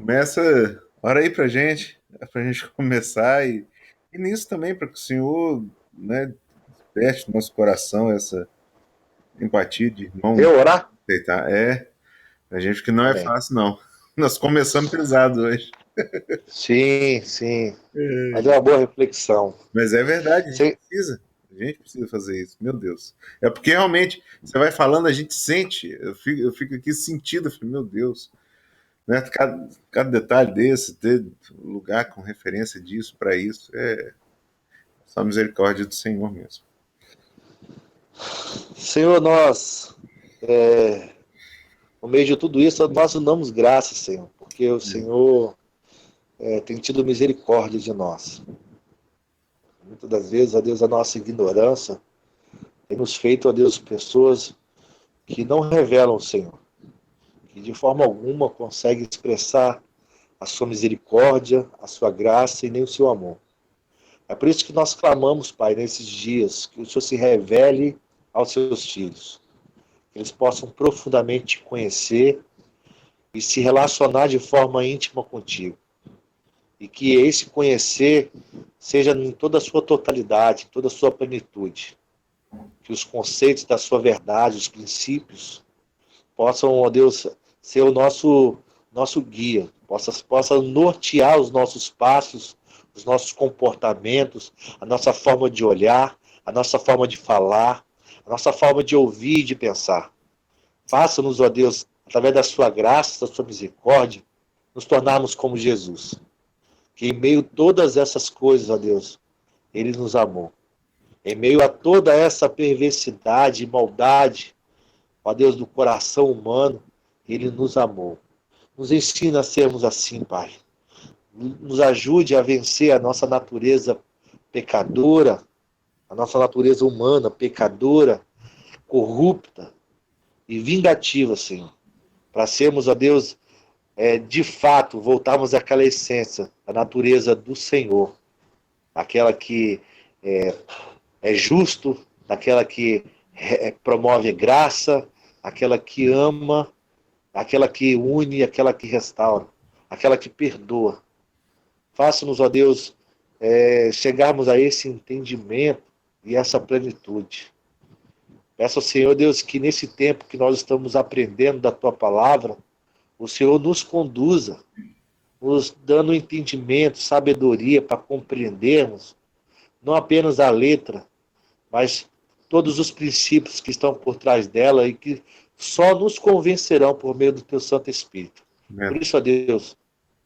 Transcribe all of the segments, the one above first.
Começa, ora aí pra gente começar e nisso também, para que o Senhor, né, deste no nosso coração essa empatia de irmão Eu orar? aceitar. A gente que não é Amém. fácil, não. Nós começamos pesado hoje. Sim, sim. Mas é É. uma boa reflexão. Mas é verdade, a gente Sim, precisa. A gente precisa fazer isso, meu Deus. É porque realmente, você vai falando, a gente sente. Eu fico aqui sentido, eu falei, meu Deus. Né? Cada detalhe desse, ter lugar com referência disso para isso, é só misericórdia do Senhor mesmo. Senhor, no meio de tudo isso, nós damos graças, Senhor, porque o Senhor tem tido misericórdia de nós. Muitas das vezes, ó Deus, a nossa ignorância tem nos feito, ó Deus, pessoas que não revelam o Senhor, que de forma alguma conseguem expressar a sua misericórdia, a sua graça e nem o seu amor. É por isso que nós clamamos, Pai, nesses dias, que o Senhor se revele aos seus filhos, que eles possam profundamente te conhecer e se relacionar de forma íntima contigo. E que esse conhecer seja em toda a sua totalidade, em toda a sua plenitude. Que os conceitos da sua verdade, os princípios, possam, ó Deus, ser o nosso guia, possa nortear os nossos passos, os nossos comportamentos, a nossa forma de olhar, a nossa forma de falar, a nossa forma de ouvir e de pensar. Faça-nos, ó Deus, através da sua graça, da sua misericórdia, nos tornarmos como Jesus. Que em meio a todas essas coisas, ó Deus, Ele nos amou. Em meio a toda essa perversidade e maldade, ó Deus, do coração humano, Ele nos amou. Nos ensina a sermos assim, Pai. Nos ajude a vencer a nossa natureza pecadora, a nossa natureza humana pecadora, corrupta e vingativa, Senhor. Para sermos, ó Deus, de fato, voltarmos àquela essência, a natureza do Senhor, aquela que é justo, aquela que promove graça, aquela que ama, aquela que une, aquela que restaura, aquela que perdoa. Faça-nos, ó Deus, chegarmos a esse entendimento e essa plenitude. Peço ao Senhor, Deus, que nesse tempo que nós estamos aprendendo da Tua palavra, o Senhor nos conduza, nos dando entendimento, sabedoria para compreendermos não apenas a letra, mas todos os princípios que estão por trás dela e que só nos convencerão por meio do Teu Santo Espírito. Por Amém. isso, ó Deus,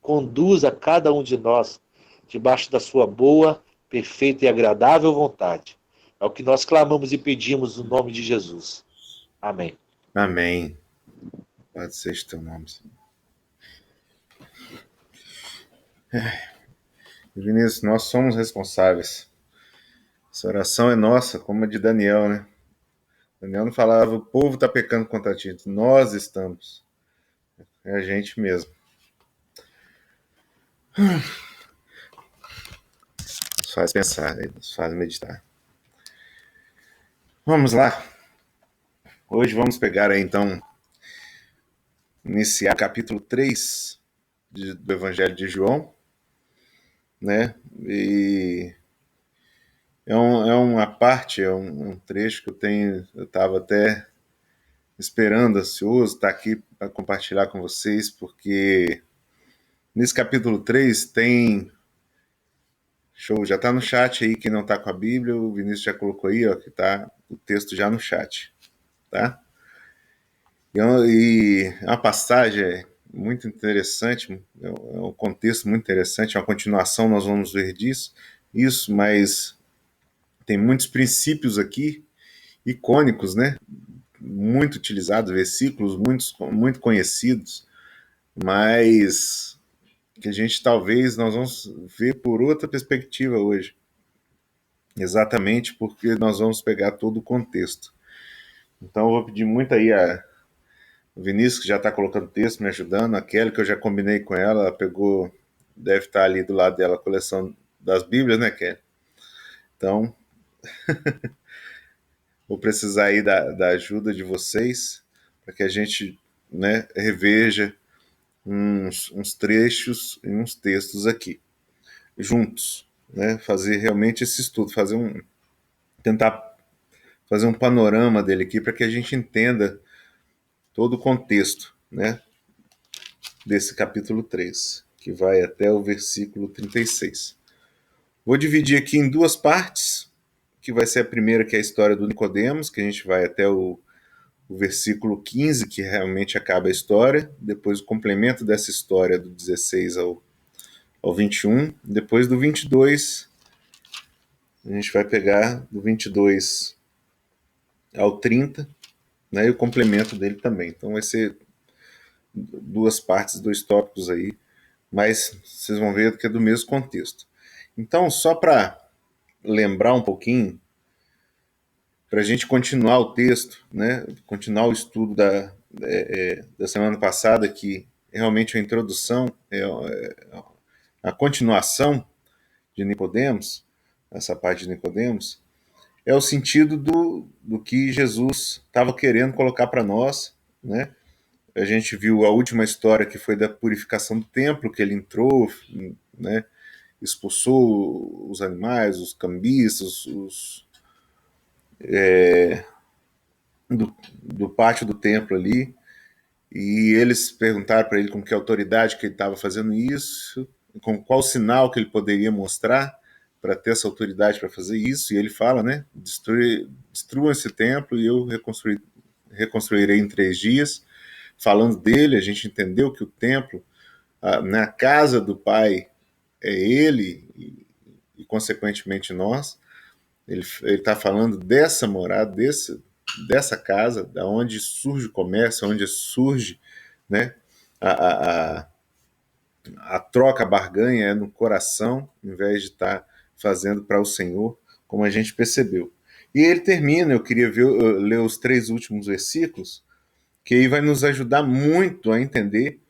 conduza cada um de nós debaixo da sua boa, perfeita e agradável vontade. É o que nós clamamos e pedimos no nome de Jesus. Amém. Amém. Pode ser teu nome, Senhor. Vinícius, nós somos responsáveis. Essa oração é nossa, como a de Daniel, né? Daniel não falava, o povo está pecando contra ti. Nós estamos. É a gente mesmo. Nos faz pensar, nos faz meditar. Vamos lá. Hoje vamos pegar aí, então, iniciar o capítulo 3 do Evangelho de João, né? E é uma parte, é um trecho que eu estava até esperando, ansioso, estar aqui para compartilhar com vocês, porque nesse capítulo 3 tem. Show, já está no chat aí, quem não está com a Bíblia, o Vinícius já colocou aí, ó, que está o texto já no chat, tá? E é uma passagem muito interessante, é um contexto muito interessante, é uma continuação, nós vamos ver isso, mas tem muitos princípios aqui icônicos, né? Muito utilizados, versículos muito conhecidos, mas que a gente talvez nós vamos ver por outra perspectiva hoje, exatamente porque nós vamos pegar todo o contexto. Então eu vou pedir muito aí a Vinícius, que já está colocando texto, me ajudando, a Kelly, que eu já combinei com ela, ela pegou, deve estar ali do lado dela a coleção das Bíblias, né, Kelly? Então, vou precisar aí da ajuda de vocês para que a gente, né, reveja uns trechos e uns textos aqui, juntos, né? Fazer realmente esse estudo, tentar fazer um panorama dele aqui para que a gente entenda todo o contexto, né, desse capítulo 3, que vai até o versículo 36. Vou dividir aqui em duas partes, que vai ser a primeira, que é a história do Nicodemos, que a gente vai até o versículo 15, que realmente acaba a história, depois o complemento dessa história do 16 ao 21, depois do 22, a gente vai pegar do 22 ao 30, né, e o complemento dele também. Então vai ser duas partes, dois tópicos aí, mas vocês vão ver que é do mesmo contexto. Então, só para lembrar um pouquinho, para a gente continuar o texto, né, continuar o estudo da semana passada, que realmente a introdução, a continuação de Nicodemos, essa parte de Nicodemos, é o sentido do que Jesus estava querendo colocar para nós, né? A gente viu a última história, que foi da purificação do templo, que ele entrou, né, expulsou os animais, os cambistas, do pátio do templo ali, e eles perguntaram para ele com que autoridade que ele estava fazendo isso, com qual sinal que ele poderia mostrar para ter essa autoridade para fazer isso, e ele fala, né, destruam esse templo e eu reconstruirei em 3 dias. Falando dele, a gente entendeu que o templo, na casa do Pai, é ele e consequentemente nós. Ele está falando dessa morada, dessa casa, da onde surge o comércio, onde surge, né, a, a, a troca, a barganha é no coração, em vez de estar fazendo para o Senhor, como a gente percebeu. E ele termina, eu queria ler os 3 últimos versículos, que aí vai nos ajudar muito a entender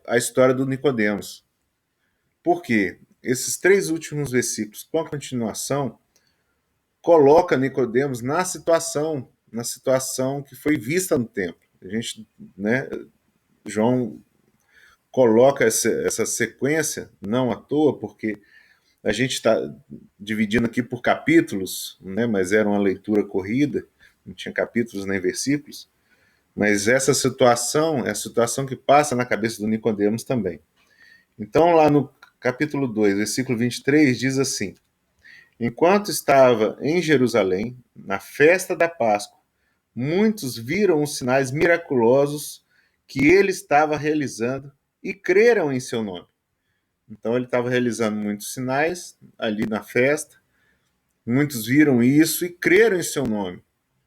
a história do Nicodemos. Por quê? Esses 3 últimos versículos, com a continuação, coloca Nicodemos na situação que foi vista no templo. A gente, né, João coloca essa sequência não à toa, porque a gente está dividindo aqui por capítulos, né, mas era uma leitura corrida, não tinha capítulos nem versículos, mas essa situação é a situação que passa na cabeça do Nicodemos também. Então, lá no capítulo 2, versículo 23, diz assim: Enquanto estava em Jerusalém, na festa da Páscoa, muitos viram os sinais miraculosos que ele estava realizando e creram em seu nome. Então ele estava realizando muitos sinais ali na festa, muitos viram isso e creram em seu nome.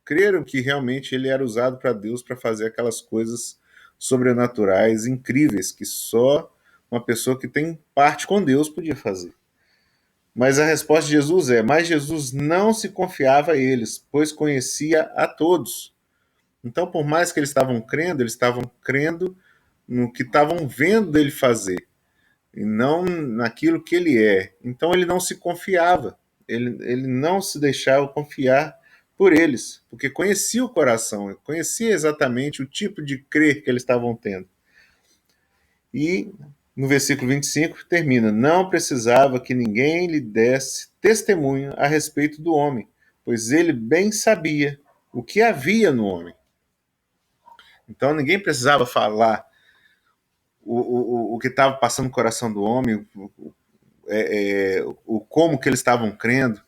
Creram que realmente ele era usado para Deus para fazer aquelas coisas sobrenaturais, incríveis, que só uma pessoa que tem parte com Deus podia fazer. Mas a resposta de Jesus mas Jesus não se confiava a eles, pois conhecia a todos. Então, por mais que eles estavam crendo no que estavam vendo dele fazer, e não naquilo que ele é. Então ele não se confiava, ele não se deixava confiar por eles, porque conhecia o coração, conhecia exatamente o tipo de crer que eles estavam tendo. E no versículo 25 termina: Não precisava que ninguém lhe desse testemunho a respeito do homem, pois ele bem sabia o que havia no homem. Então ninguém precisava falar o que estava passando no coração do homem, o como que eles estavam crendo,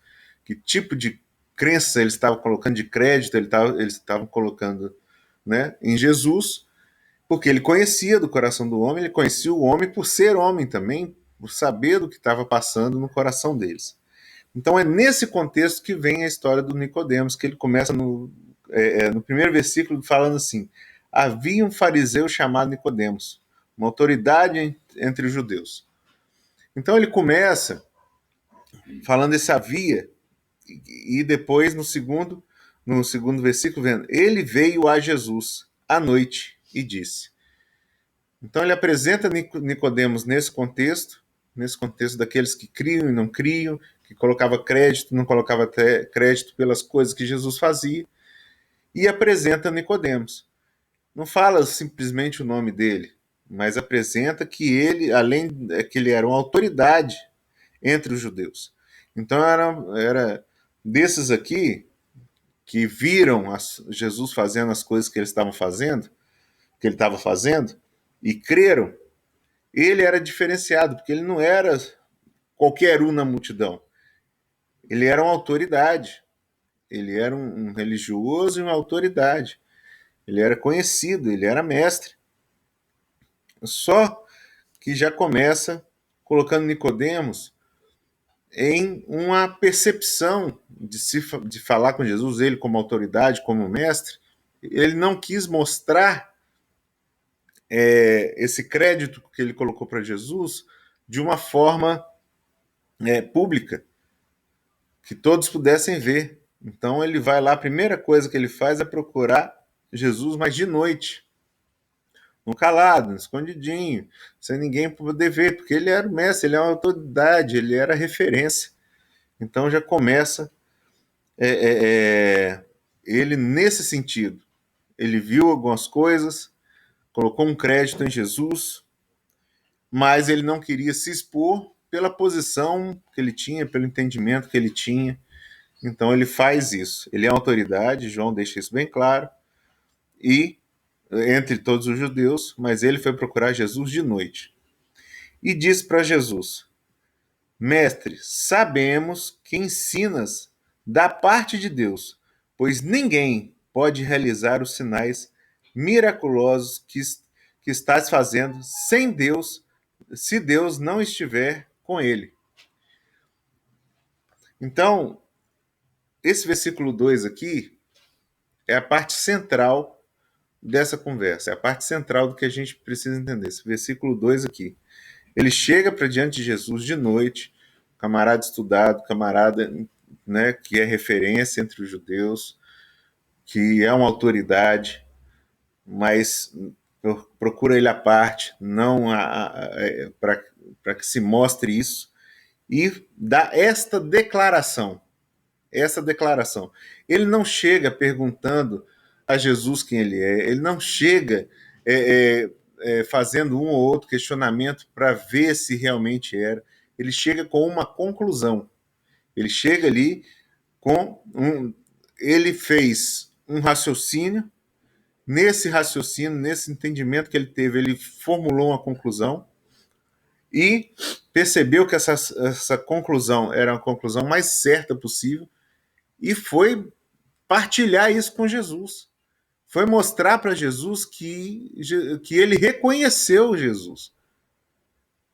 que tipo de crença eles estavam colocando, de crédito eles estavam colocando, né, em Jesus, porque ele conhecia do coração do homem, ele conhecia o homem por ser homem também, por saber do que estava passando no coração deles. Então é nesse contexto que vem a história do Nicodemos, que ele começa no primeiro versículo falando assim: havia um fariseu chamado Nicodemos, uma autoridade entre os judeus. Então ele começa falando esse havia, e depois no segundo versículo vendo, ele veio a Jesus à noite e disse. Então ele apresenta Nicodemos nesse contexto daqueles que criam e não criam, que colocava crédito, não colocava crédito pelas coisas que Jesus fazia, e apresenta Nicodemos. Não fala simplesmente o nome dele, mas apresenta que ele, além que ele era uma autoridade entre os judeus. Então era desses aqui que viram Jesus fazendo as coisas que ele estava fazendo, e creram. Ele era diferenciado, porque ele não era qualquer um na multidão. Ele era uma autoridade. Ele era um religioso e uma autoridade. Ele era conhecido, ele era mestre. Só que já começa colocando Nicodemos em uma percepção de falar com Jesus, ele como autoridade, como mestre. Ele não quis mostrar esse crédito que ele colocou para Jesus de uma forma pública, que todos pudessem ver. Então ele vai lá, a primeira coisa que ele faz é procurar Jesus, mas de noite, no calado, no escondidinho, sem ninguém poder ver, porque ele era o mestre, ele é uma autoridade, ele era referência. Então já começa ele nesse sentido. Ele viu algumas coisas, colocou um crédito em Jesus, mas ele não queria se expor pela posição que ele tinha, pelo entendimento que ele tinha. Então ele faz isso. Ele é uma autoridade, João deixa isso bem claro, e entre todos os judeus, mas ele foi procurar Jesus de noite. E disse para Jesus: Mestre, sabemos que ensinas da parte de Deus, pois ninguém pode realizar os sinais miraculosos que estás fazendo sem Deus, se Deus não estiver com ele. Então, esse versículo 2 aqui é a parte central dessa conversa, é a parte central do que a gente precisa entender. Esse versículo 2 aqui. Ele chega para diante de Jesus de noite, camarada estudado, camarada, né, que é referência entre os judeus, que é uma autoridade, mas procura ele à parte, não para que se mostre isso, e dá esta declaração. Essa declaração. Ele não chega perguntando a Jesus quem ele é, ele não chega fazendo um ou outro questionamento para ver se realmente era. Ele chega com uma conclusão. Ele chega ali com um. Ele fez um raciocínio. Nesse raciocínio, nesse entendimento que ele teve, ele formulou uma conclusão e percebeu que essa conclusão era a conclusão mais certa possível e foi partilhar isso com Jesus. Foi mostrar para Jesus que ele reconheceu Jesus.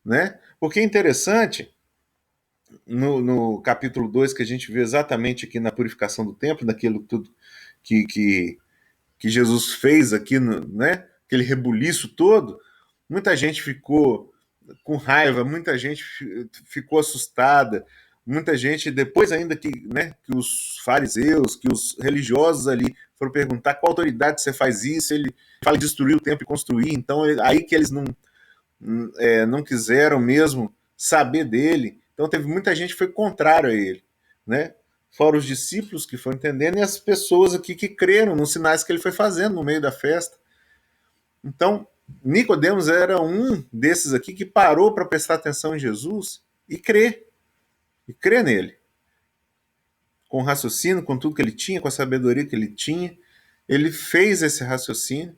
Né? Porque é interessante, no capítulo 2, que a gente vê exatamente aqui na purificação do templo, daquilo tudo que Jesus fez aqui, né? Aquele rebuliço todo, muita gente ficou com raiva, muita gente ficou assustada, muita gente, depois ainda que os fariseus, que os religiosos ali foram perguntar qual autoridade você faz isso, ele fala de destruir o templo e construir, então aí que eles não quiseram mesmo saber dele, então teve muita gente que foi contrário a ele, né? Fora os discípulos que foram entendendo e as pessoas aqui que creram nos sinais que ele foi fazendo no meio da festa. Então, Nicodemos era um desses aqui que parou para prestar atenção em Jesus e crer nele. Com o raciocínio, com tudo que ele tinha, com a sabedoria que ele tinha, ele fez esse raciocínio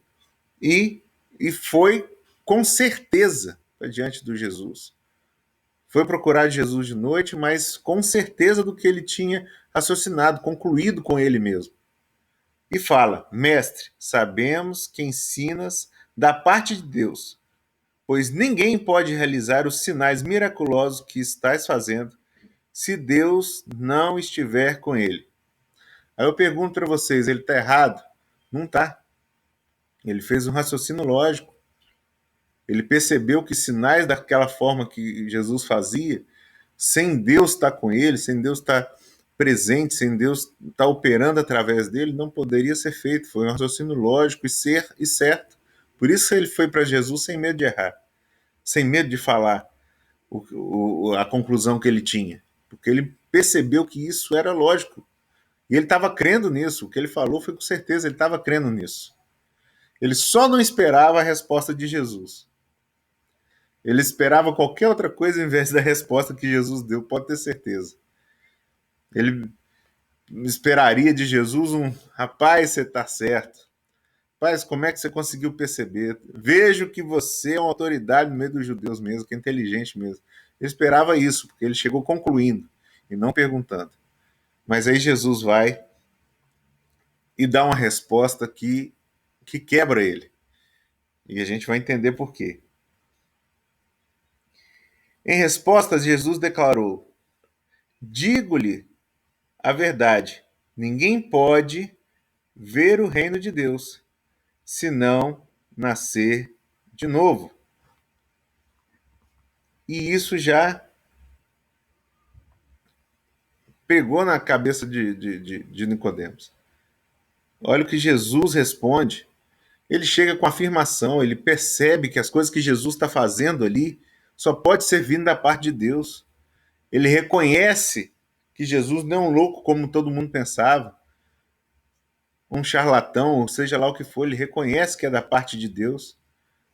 e foi com certeza diante do Jesus. Foi procurar Jesus de noite, mas com certeza do que ele tinha raciocinado, concluído com ele mesmo. E fala: Mestre, sabemos que ensinas da parte de Deus, pois ninguém pode realizar os sinais miraculosos que estás fazendo se Deus não estiver com ele. Aí eu pergunto para vocês, ele está errado? Não está. Ele fez um raciocínio lógico. Ele percebeu que sinais daquela forma que Jesus fazia, sem Deus estar com ele, sem Deus estar presente, sem Deus estar operando através dele, não poderia ser feito. Foi um raciocínio lógico e certo. Por isso ele foi para Jesus sem medo de errar, sem medo de falar a conclusão que ele tinha, porque ele percebeu que isso era lógico. E ele estava crendo nisso. O que ele falou foi com certeza, ele estava crendo nisso. Ele só não esperava a resposta de Jesus. Ele esperava qualquer outra coisa em vez da resposta que Jesus deu, pode ter certeza. Ele esperaria de Jesus rapaz, você está certo. Rapaz, como é que você conseguiu perceber? Vejo que você é uma autoridade no meio dos judeus mesmo, que é inteligente mesmo. Ele esperava isso, porque ele chegou concluindo e não perguntando. Mas aí Jesus vai e dá uma resposta que quebra ele. E a gente vai entender por quê. Em resposta, Jesus declarou: digo-lhe a verdade, ninguém pode ver o reino de Deus se não nascer de novo. E isso já pegou na cabeça de Nicodemos. Olha o que Jesus responde. Ele chega com afirmação, ele percebe que as coisas que Jesus está fazendo ali só pode ser vindo da parte de Deus. Ele reconhece que Jesus não é um louco como todo mundo pensava, um charlatão, ou seja lá o que for, ele reconhece que é da parte de Deus,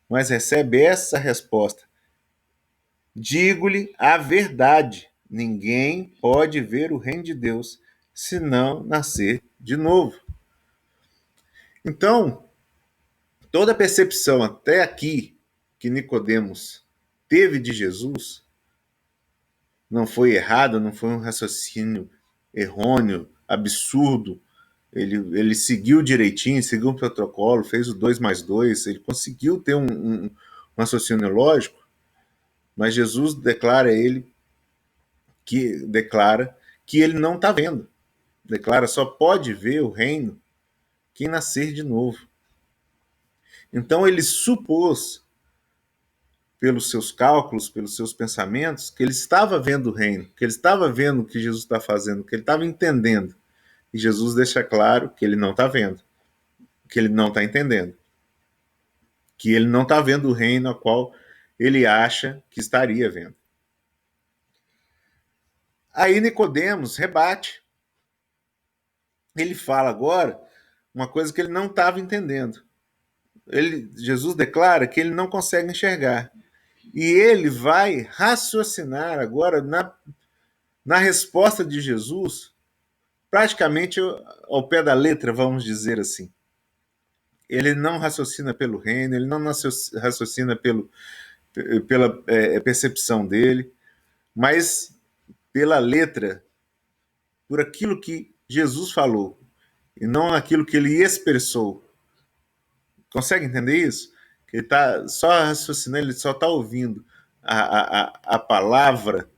mas recebe essa resposta: digo-lhe a verdade, ninguém pode ver o reino de Deus se não nascer de novo. Então, toda a percepção até aqui que Nicodemos teve de Jesus não foi errada, não foi um raciocínio errôneo, absurdo. Ele seguiu direitinho, seguiu o protocolo, fez o 2 mais 2, ele conseguiu ter um raciocínio lógico, mas Jesus declara que ele não está vendo. Declara só pode ver o reino quem nascer de novo. Então ele supôs, pelos seus cálculos, pelos seus pensamentos, que ele estava vendo o reino, que ele estava vendo o que Jesus está fazendo, que ele estava entendendo. E Jesus deixa claro que ele não está vendo, que ele não está entendendo, que ele não está vendo o reino a qual ele acha que estaria vendo. Aí Nicodemos rebate. Ele fala agora uma coisa que ele não estava entendendo. Jesus declara que ele não consegue enxergar. E ele vai raciocinar agora na resposta de Jesus, praticamente ao pé da letra, vamos dizer assim. Ele não raciocina pelo reino, ele não raciocina pela percepção dele, mas pela letra, por aquilo que Jesus falou, e não aquilo que ele expressou. Consegue entender isso? Que ele está só raciocinando, ele só está ouvindo a palavra,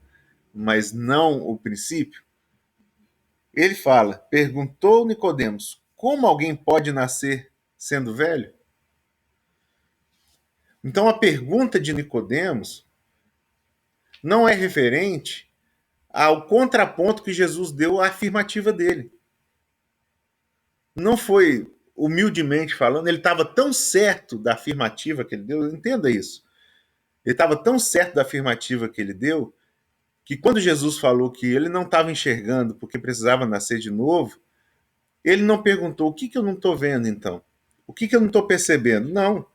mas não o princípio. Ele fala, perguntou Nicodemos, como alguém pode nascer sendo velho? Então a pergunta de Nicodemos não é referente ao contraponto que Jesus deu à afirmativa dele. Não foi humildemente falando, ele estava tão certo da afirmativa que ele deu, entenda isso. Ele estava tão certo da afirmativa que ele deu, que quando Jesus falou que ele não estava enxergando porque precisava nascer de novo, ele não perguntou o que eu não estou vendo então? O que eu não estou percebendo? Não.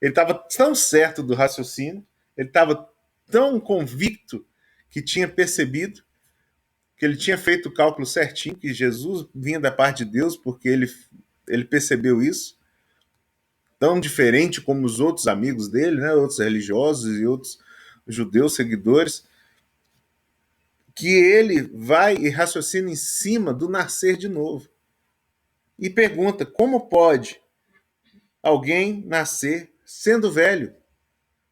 Ele estava tão certo do raciocínio, ele estava tão convicto que tinha percebido, que ele tinha feito o cálculo certinho, que Jesus vinha da parte de Deus, porque ele percebeu isso, tão diferente como os outros amigos dele, né, outros religiosos e outros judeus seguidores, que ele vai e raciocina em cima do nascer de novo. E pergunta, como pode alguém nascer sendo velho?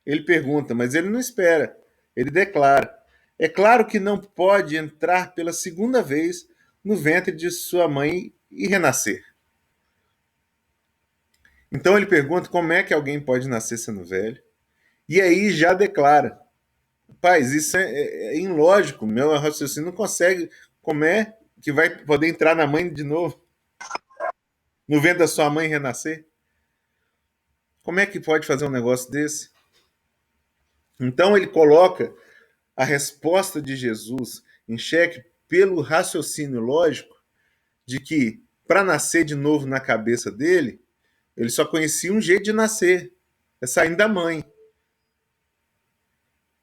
Ele pergunta, mas ele não espera. Ele declara. É claro que não pode entrar pela segunda vez no ventre de sua mãe e renascer. Então ele pergunta como é que alguém pode nascer sendo velho. E aí já declara. Paz, isso é ilógico. Meu raciocínio não consegue. Como é que vai poder entrar na mãe de novo? No ventre da sua mãe e renascer? Como é que pode fazer um negócio desse? Então ele coloca a resposta de Jesus em xeque pelo raciocínio lógico de que, para nascer de novo na cabeça dele, ele só conhecia um jeito de nascer, é saindo da mãe.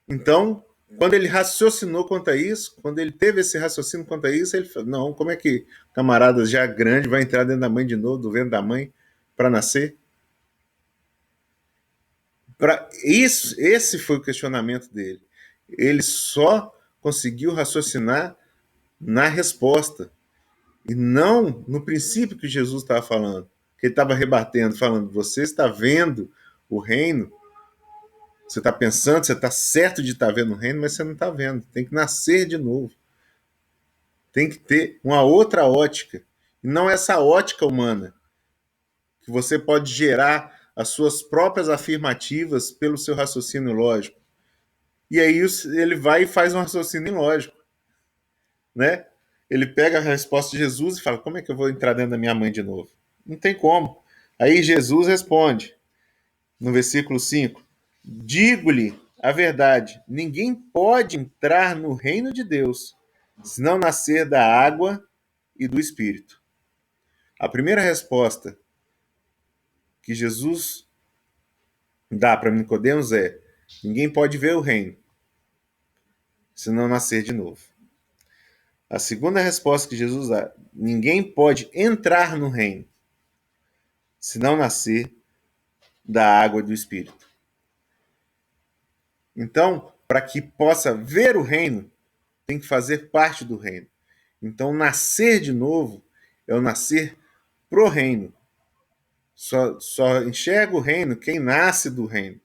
Então, quando ele raciocinou quanto a isso, quando ele teve esse raciocínio quanto a isso, ele falou, não, como é que camarada já grande vai entrar dentro da mãe de novo, do ventre da mãe, para nascer? Isso, esse foi o questionamento dele. Ele só conseguiu raciocinar na resposta e não no princípio que Jesus estava falando. Que ele estava rebatendo, falando: você está vendo o reino, você está pensando, você está certo de estar vendo o reino, mas você não está vendo. Tem que nascer de novo. Tem que ter uma outra ótica. E não essa ótica humana, que você pode gerar as suas próprias afirmativas pelo seu raciocínio lógico. E aí ele vai e faz um raciocínio lógico, né? Ele pega a resposta de Jesus e fala: como é que eu vou entrar dentro da minha mãe de novo? Não tem como. Aí Jesus responde, no versículo 5: digo-lhe a verdade, ninguém pode entrar no reino de Deus se não nascer da água e do Espírito. A primeira resposta que Jesus dá para Nicodemos é: ninguém pode ver o reino se não nascer de novo. A segunda resposta que Jesus dá: ninguém pode entrar no reino se não nascer da água e do Espírito. Então, para que possa ver o reino, tem que fazer parte do reino. Então, nascer de novo é o nascer pro reino. Só enxerga o reino quem nasce do reino.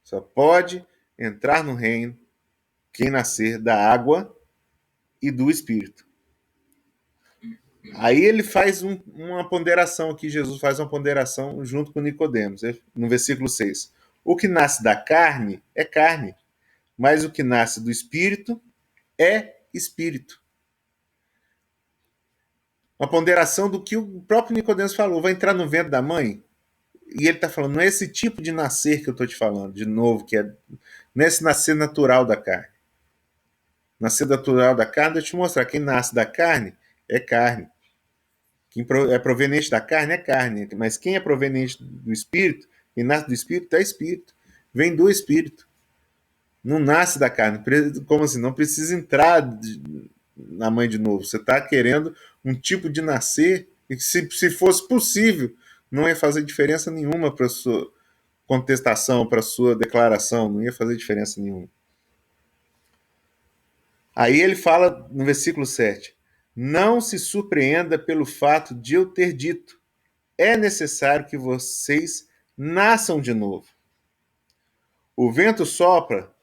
Só pode entrar no reino quem nascer da água e do Espírito. Aí ele faz uma ponderação aqui, Jesus faz uma ponderação junto com Nicodemos, no versículo 6. O que nasce da carne é carne, mas o que nasce do Espírito é Espírito. Uma ponderação do que o próprio Nicodemos falou. Vai entrar no ventre da mãe? E ele está falando, não é esse tipo de nascer que eu estou te falando, de novo, não é esse nascer natural da carne. Nascer natural da carne, deixa eu te mostrar, quem nasce da carne é carne. Quem é proveniente da carne é carne, mas quem é proveniente do Espírito, quem nasce do Espírito é Espírito. Vem do Espírito. Não nasce da carne. Como assim? Não precisa entrar na mãe de novo. Você está querendo um tipo de nascer e que, se fosse possível, não ia fazer diferença nenhuma para a sua contestação, para a sua declaração, não ia fazer diferença nenhuma. Aí ele fala no versículo 7: não se surpreenda pelo fato de eu ter dito, é necessário que vocês nasçam de novo. O vento sopra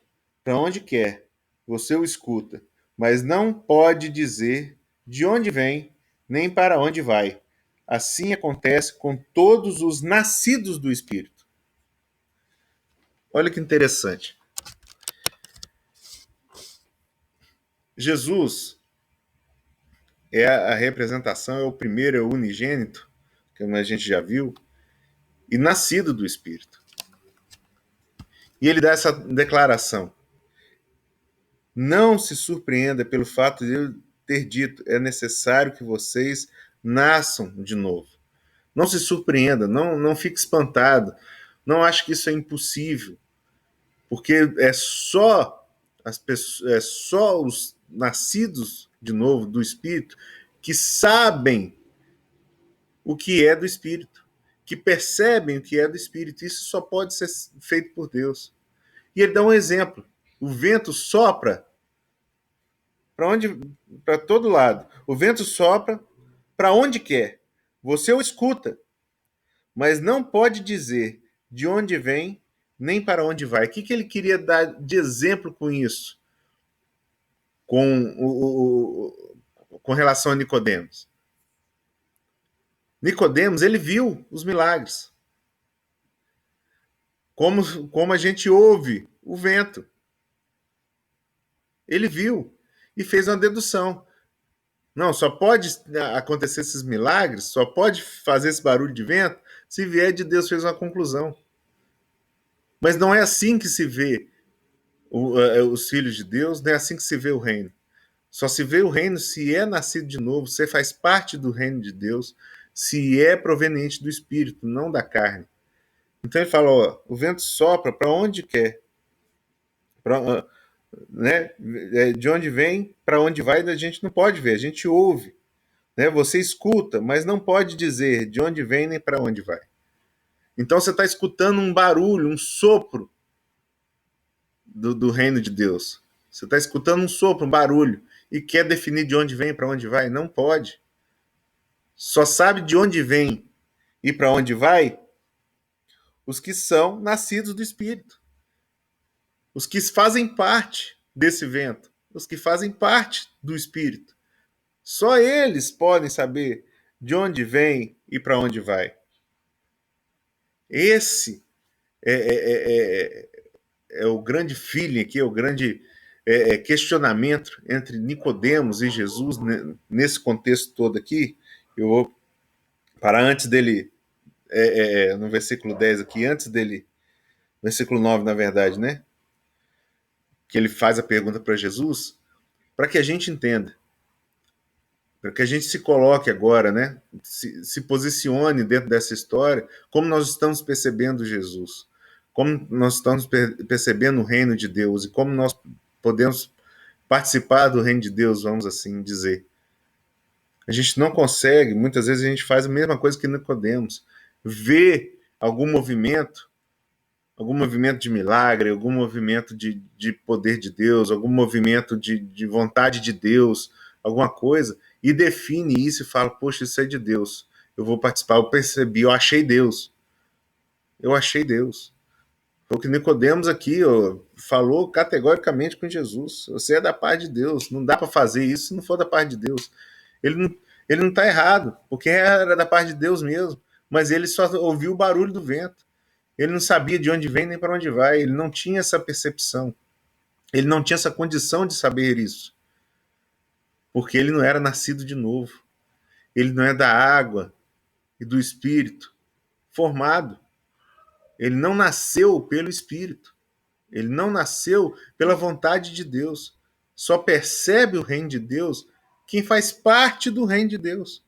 para onde quer, você o escuta, mas não pode dizer de onde vem, nem para onde vai. Assim acontece com todos os nascidos do Espírito. Olha que interessante. Jesus é a representação, é o primeiro, é o unigênito, como a gente já viu, e nascido do Espírito. E ele dá essa declaração: não se surpreenda pelo fato de eu ter dito, é necessário que vocês nasçam de novo. Não se surpreenda, não fique espantado, não ache que isso é impossível, porque é só os nascidos de novo do Espírito que sabem o que é do Espírito, que percebem o que é do Espírito. Isso só pode ser feito por Deus. E ele dá um exemplo: o vento sopra para todo lado. O vento sopra para onde quer. Você o escuta, mas não pode dizer de onde vem nem para onde vai. O que ele queria dar de exemplo com isso? Com relação a Nicodemos. Nicodemos, ele viu os milagres. Como a gente ouve o vento. Ele viu e fez uma dedução. Não, só pode acontecer esses milagres, só pode fazer esse barulho de vento se vier de Deus, fez uma conclusão. Mas não é assim que se vê os filhos de Deus, não é assim que se vê o reino. Só se vê o reino se é nascido de novo, se faz parte do reino de Deus, se é proveniente do Espírito, não da carne. Então ele fala, ó, o vento sopra para onde quer. Pra, né? De onde vem, para onde vai, a gente não pode ver, a gente ouve. Né? Você escuta, mas não pode dizer de onde vem nem para onde vai. Então você está escutando um barulho, um sopro do reino de Deus. Você está escutando um sopro, um barulho, e quer definir de onde vem e para onde vai? Não pode. Só sabe de onde vem e para onde vai os que são nascidos do Espírito, os que fazem parte desse vento, os que fazem parte do Espírito. Só eles podem saber de onde vem e para onde vai. Esse é o grande feeling aqui, é o grande questionamento entre Nicodemos e Jesus nesse contexto todo aqui. Eu vou parar antes dele, no versículo 10 aqui, antes dele, versículo 9, na verdade, né? Que ele faz a pergunta para Jesus, para que a gente entenda, para que a gente se coloque agora, né? Se posicione dentro dessa história, como nós estamos percebendo Jesus, como nós estamos percebendo o reino de Deus e como nós podemos participar do reino de Deus, vamos assim dizer. A gente não consegue, muitas vezes a gente faz a mesma coisa que Nicodemos, vê algum movimento de milagre, algum movimento de poder de Deus, algum movimento de vontade de Deus, alguma coisa, e define isso e fala, poxa, isso é de Deus. Eu vou participar, eu percebi, eu achei Deus. Eu achei Deus. Foi o que Nicodemos aqui falou categoricamente com Jesus. Você é da parte de Deus. Não dá para fazer isso se não for da parte de Deus. Ele não está errado, porque era da parte de Deus mesmo. Mas ele só ouviu o barulho do vento. Ele não sabia de onde vem nem para onde vai. Ele não tinha essa percepção. Ele não tinha essa condição de saber isso. Porque ele não era nascido de novo. Ele não é da água e do Espírito formado. Ele não nasceu pelo Espírito. Ele não nasceu pela vontade de Deus. Só percebe o reino de Deus quem faz parte do reino de Deus.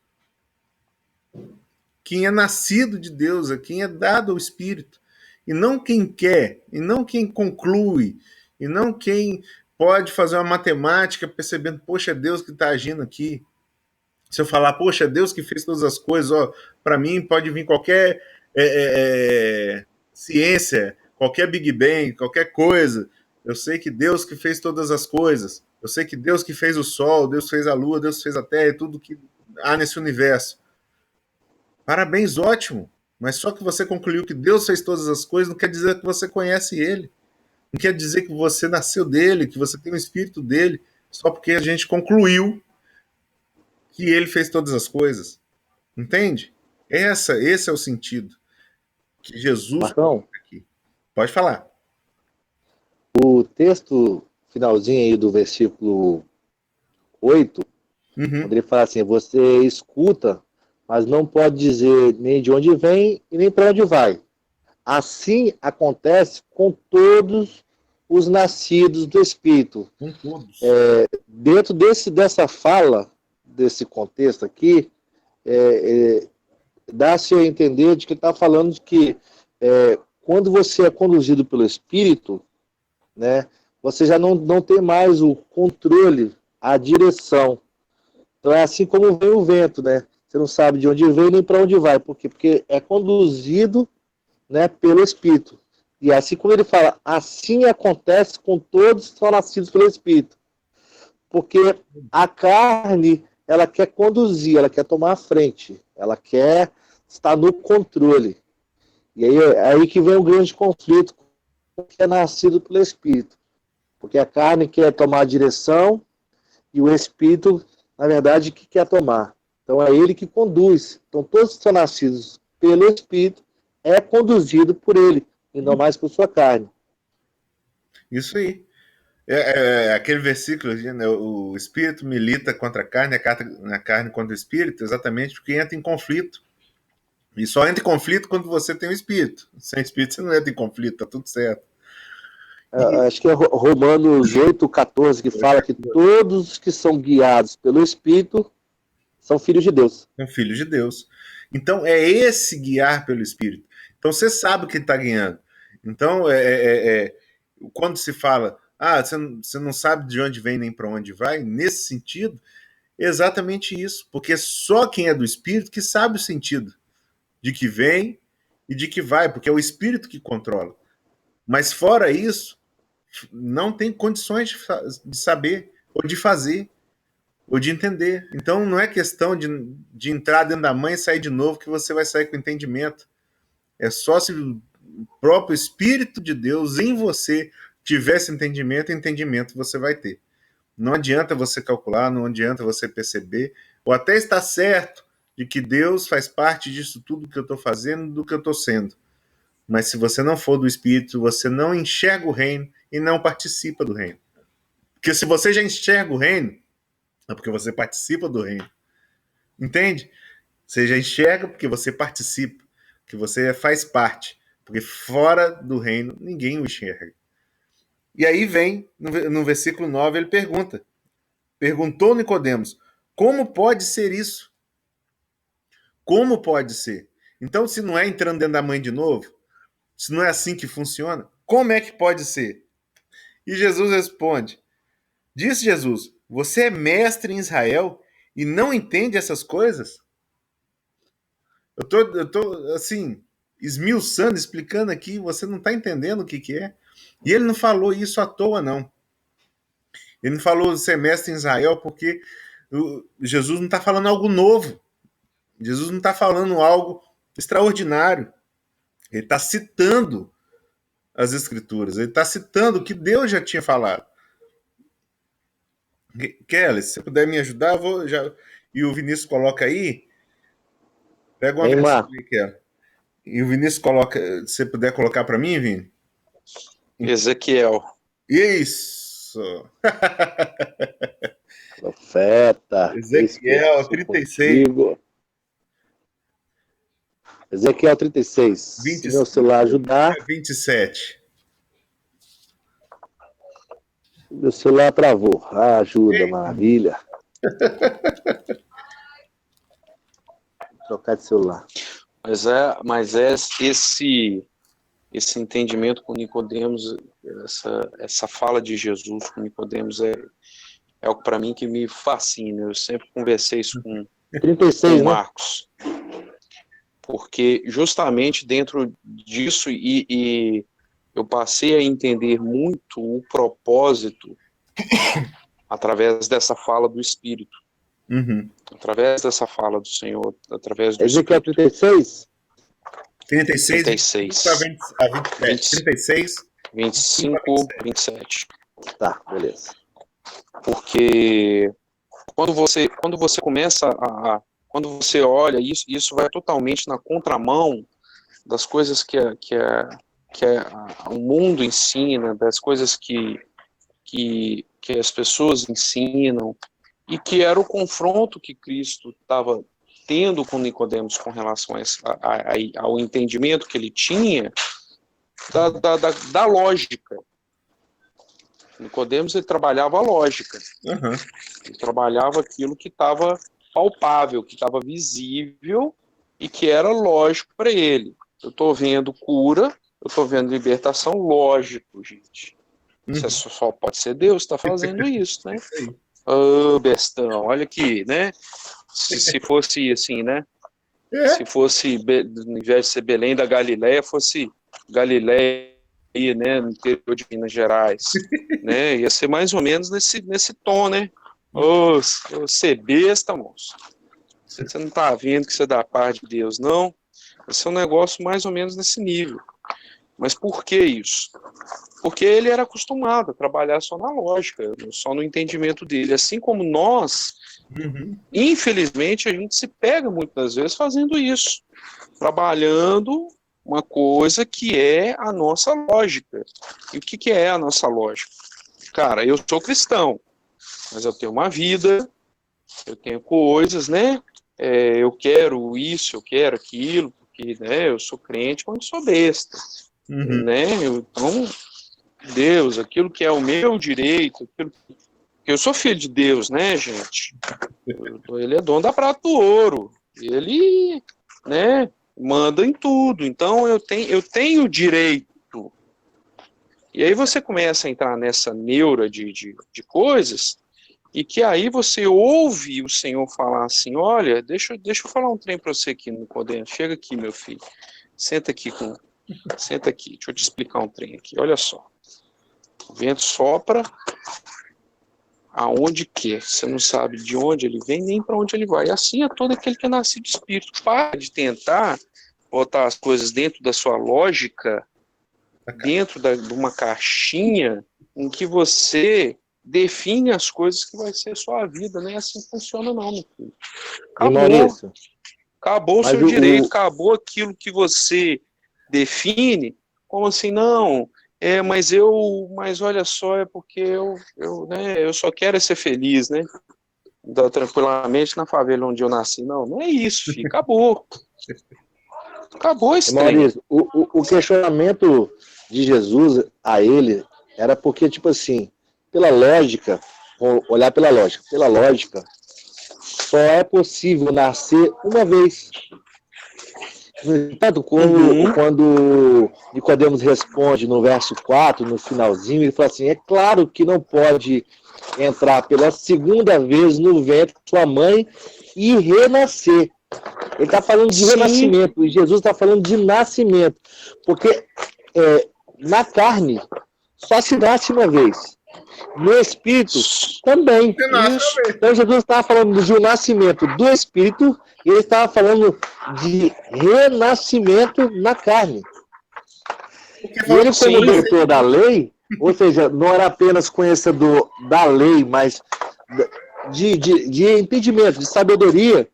Quem é nascido de Deus, a quem é dado ao Espírito. E não quem quer, e não quem conclui, e não quem pode fazer uma matemática percebendo, poxa, é Deus que está agindo aqui. Se eu falar, poxa, é Deus que fez todas as coisas, para mim pode vir qualquer ciência, qualquer Big Bang, qualquer coisa. Eu sei que Deus que fez todas as coisas. Eu sei que Deus que fez o sol, Deus fez a lua, Deus fez a terra e tudo que há nesse universo. Parabéns, ótimo. Mas só que você concluiu que Deus fez todas as coisas não quer dizer que você conhece Ele. Não quer dizer que você nasceu dele, que você tem o espírito dele, só porque a gente concluiu que Ele fez todas as coisas. Entende? Esse é o sentido que Jesus Marcão, coloca aqui. Pode falar. o texto finalzinho aí do versículo 8, quando Uhum. ele fala assim, você escuta, mas não pode dizer nem de onde vem e nem para onde vai. Assim acontece com todos os nascidos do Espírito. Com todos. Dentro dessa fala, desse contexto aqui, dá-se a entender de que está falando de que quando você é conduzido pelo Espírito, né, você já não tem mais o controle, a direção. Então é assim como vem o vento, né? Você não sabe de onde vem nem para onde vai. Por quê? Porque é conduzido, né, pelo Espírito. E assim como ele fala, assim acontece com todos que são nascidos pelo Espírito. Porque a carne, ela quer conduzir, ela quer tomar a frente, ela quer estar no controle. E aí é aí que vem o grande conflito com o que é nascido pelo Espírito. Porque a carne quer tomar a direção e o Espírito, na verdade, que quer tomar. Então é ele que conduz. Então todos que são nascidos pelo Espírito é conduzido por ele, e não mais por sua carne. Isso aí. Aquele versículo, né, o espírito milita contra a carne contra o espírito, exatamente porque entra em conflito. E só entra em conflito quando você tem o espírito. Sem espírito você não entra em conflito, tá tudo certo. E Acho que é Romanos 8,14 que fala que todos que são guiados pelo Espírito são filhos de Deus. são filhos de Deus. Então é esse guiar pelo espírito. Então você sabe o que está guiando. Então, quando se fala você não sabe de onde vem nem para onde vai, nesse sentido, é exatamente isso, porque só quem é do Espírito que sabe o sentido de que vem e de que vai, porque é o Espírito que controla. Mas fora isso, não tem condições de saber, ou de fazer, ou de entender. Então não é questão de entrar dentro da mãe e sair de novo que você vai sair com entendimento. É só se o próprio Espírito de Deus em você tivesse entendimento você vai ter. Não adianta você calcular, não adianta você perceber, ou até estar certo de que Deus faz parte disso tudo que eu estou fazendo, do que eu estou sendo. Mas se você não for do Espírito, você não enxerga o reino e não participa do reino. Porque se você já enxerga o reino, é porque você participa do reino. Entende? Você já enxerga porque você participa, que você faz parte. Porque fora do reino, ninguém o enxerga. E aí vem, no versículo 9, ele perguntou Nicodemos, como pode ser isso? Como pode ser? Então, se não é entrando dentro da mãe de novo, se não é assim que funciona, como é que pode ser? E Jesus responde, disse Jesus, você é mestre em Israel e não entende essas coisas? Eu tô assim, esmiuçando, explicando aqui, você não está entendendo o que é. E ele não falou isso à toa, não. Ele não falou ser mestre em Israel porque Jesus não está falando algo novo. Jesus não está falando algo extraordinário. Ele está citando as Escrituras. Ele está citando o que Deus já tinha falado. Kelly, se você puder me ajudar, vou já. E o Vinícius coloca aí. Pega uma versão aí, Kelly. E o Vinícius coloca. Se você puder colocar para mim, Vini. Ezequiel. Isso! Profeta. Ezequiel 36. Contigo. Ezequiel 36. 20, se meu celular ajudar. 27. Meu celular travou. Ah, ajuda, maravilha. Vou trocar de celular. Mas é esse entendimento com Nicodemos, essa fala de Jesus com Nicodemos é algo para mim que me fascina. Eu sempre conversei isso com 36, o Marcos. Porque justamente dentro disso e eu passei a entender muito o propósito através dessa fala do Espírito. Uhum. Através dessa fala do Senhor, através do Ezequiel Espírito. 36? 36. 36. 25, 27. Tá, beleza. Porque quando você começa quando você olha isso vai totalmente na contramão das coisas que o mundo ensina, das coisas que as pessoas ensinam, e que era o confronto que Cristo estava tendo com Nicodemos com relação ao entendimento que ele tinha da lógica. Nicodemos, ele trabalhava a lógica. Uhum. Ele trabalhava aquilo que estava palpável, que estava visível e que era lógico para ele. Eu estou vendo cura, eu estou vendo libertação, lógico, gente. Isso só pode ser Deus que está fazendo isso, né? Ô, bestão, olha aqui, né? Se fosse assim, né? Se fosse, ao invés de ser Belém da Galileia, fosse Galileia, né, no interior de Minas Gerais, né? Ia ser mais ou menos nesse tom, né? Ô, você besta, moço. Você não tá vendo que você é da parte de Deus, não? Esse é um negócio mais ou menos nesse nível. Mas por que isso? Porque ele era acostumado a trabalhar só na lógica, só no entendimento dele. Assim como nós, infelizmente, a gente se pega muitas vezes fazendo isso. Trabalhando uma coisa que é a nossa lógica. E o que é a nossa lógica? Cara, eu sou cristão, mas eu tenho uma vida, eu tenho coisas, né? Eu quero isso, eu quero aquilo, porque, né, eu sou crente, mas eu sou besta. Né? Então, Deus, aquilo que é o meu direito, eu sou filho de Deus, né, gente? Ele é dono da prata do ouro. Ele, né, manda em tudo. Então eu tenho direito. E aí você começa a entrar nessa neura de coisas, e que aí você ouve o Senhor falar assim, olha, deixa eu falar um trem para você aqui, Nicodemo, chega aqui, meu filho, senta aqui, deixa eu te explicar um trem aqui, olha só, o vento sopra aonde quer, você não sabe de onde ele vem, nem para onde ele vai, e assim é todo aquele que é nascido de espírito. Para de tentar botar as coisas dentro da sua lógica, dentro de uma caixinha em que você define as coisas que vai ser a sua vida. Nem assim funciona não, meu filho. Acabou o seu direito, acabou aquilo que você define, como assim, não, mas olha só, é porque eu só quero ser feliz, né? Tranquilamente na favela onde eu nasci. Não, não é isso, filho, acabou. Acabou esse trem. Maurício, o questionamento de Jesus a ele era porque, tipo assim, pela lógica, olhar pela lógica, só é possível nascer uma vez. Tanto quando Nicodemos responde no verso 4, no finalzinho, ele fala assim, é claro que não pode entrar pela segunda vez no ventre de sua mãe e renascer. Ele está falando de renascimento, e Jesus está falando de nascimento, porque na carne só se nasce uma vez, no espírito também. Isso. Então Jesus estava falando de um nascimento do espírito, e ele estava falando de renascimento na carne. E ele, como doutor da lei, ou seja, não era apenas conhecedor da lei, mas de entendimento, de sabedoria,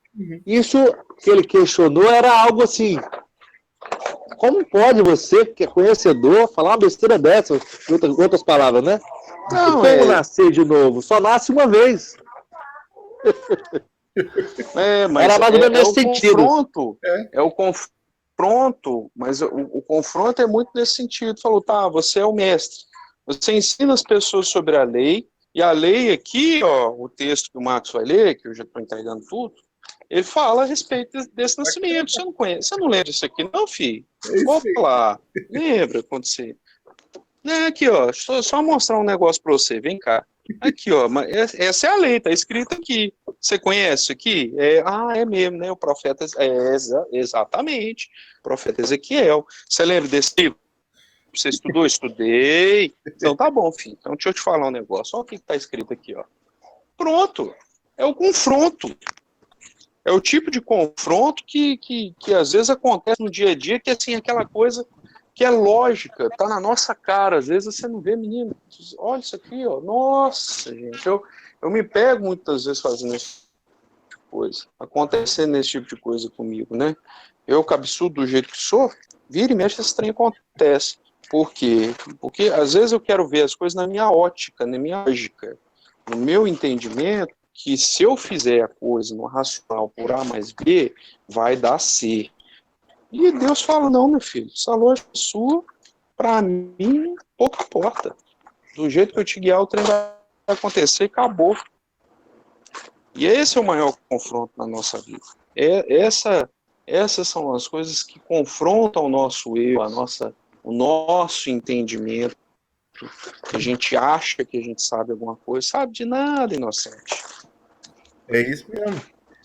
isso que ele questionou era algo assim, como pode você, que é conhecedor, falar uma besteira dessa, outras palavras, né? Não, como nascer de novo? Só nasce uma vez. Mas era mais ou menos nesse sentido. Confronto, é o confronto, mas o confronto é muito nesse sentido. Falou, tá, você é o mestre, você ensina as pessoas sobre a lei, e a lei aqui, ó, o texto que o Marcos vai ler, que eu já estou entregando tudo, ele fala a respeito desse nascimento. Você não conhece, você não lembra disso aqui, não, filho? Vou lá. Lembra quando você. Aqui, ó, só mostrar um negócio para você, vem cá. Aqui, ó, essa é a lei, tá escrito aqui. Você conhece isso aqui? É mesmo, né? O profeta. Exatamente. O profeta Ezequiel. Você lembra desse livro? Você estudou? Estudei. Então tá bom, filho. Então deixa eu te falar um negócio. Olha o que tá escrito aqui, ó. Pronto. É o confronto. É o tipo de confronto que às vezes acontece no dia a dia, que assim, aquela coisa que é lógica, tá na nossa cara. Às vezes você não vê, menino, olha isso aqui, ó. Nossa, gente, eu me pego muitas vezes fazendo esse tipo de coisa, acontecendo esse tipo de coisa comigo, né? Eu, cabeçudo do jeito que sou, vira e mexe, esse trem acontece. Por quê? Porque às vezes eu quero ver as coisas na minha ótica, na minha lógica, no meu entendimento, que se eu fizer a coisa no racional por A mais B, vai dar C. E Deus fala, não, meu filho, essa lógica sua, para mim, pouca importa. Do jeito que eu te guiar, o trem vai acontecer e acabou. E esse é o maior confronto na nossa vida. Essas são as coisas que confrontam o nosso eu, o nosso entendimento. A gente acha que a gente sabe alguma coisa, sabe de nada, inocente. É isso mesmo.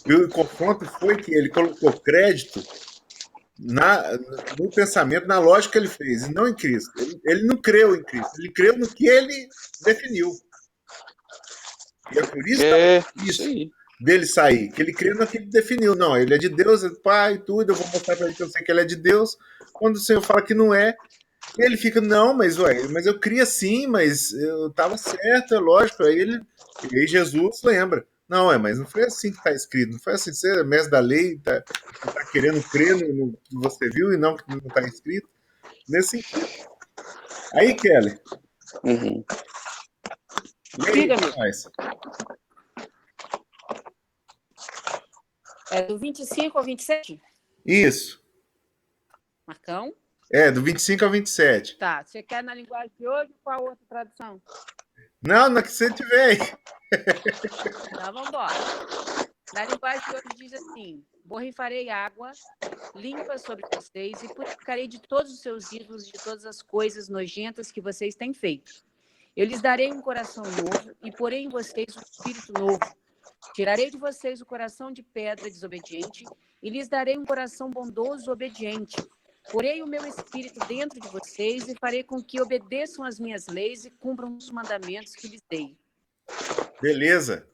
E o confronto foi que ele colocou crédito no pensamento, na lógica que ele fez, e não em Cristo. Ele não creu em Cristo, ele creu no que ele definiu. E é por isso dele sair, que ele creu no que ele definiu. Não, ele é de Deus, é pai, tudo, eu vou mostrar para ele que eu sei que ele é de Deus. Quando o Senhor fala que não é, ele fica, não, mas eu cria sim, mas eu estava certo, é lógico. E aí Jesus lembra. Não, mas não foi assim que está escrito. Não foi assim, você é mestre da lei, tá querendo crer no que você viu e não que não está escrito. Nesse sentido. Aí, Kelly. Uhum. Diga-me. É do 25 ao 27? Isso. Marcão? Do 25 ao 27. Tá. Você quer na linguagem de hoje ou qual outra tradução? Não, na que você tiver aí. Tá, vamos embora. Na linguagem de hoje diz assim: borrifarei água limpa sobre vocês e purificarei de todos os seus ídolos e de todas as coisas nojentas que vocês têm feito. Eu lhes darei um coração novo e porei em vocês um espírito novo. Tirarei de vocês o coração de pedra desobediente e lhes darei um coração bondoso e obediente. Porei o meu espírito dentro de vocês e farei com que obedeçam as minhas leis e cumpram os mandamentos que lhes dei. Beleza.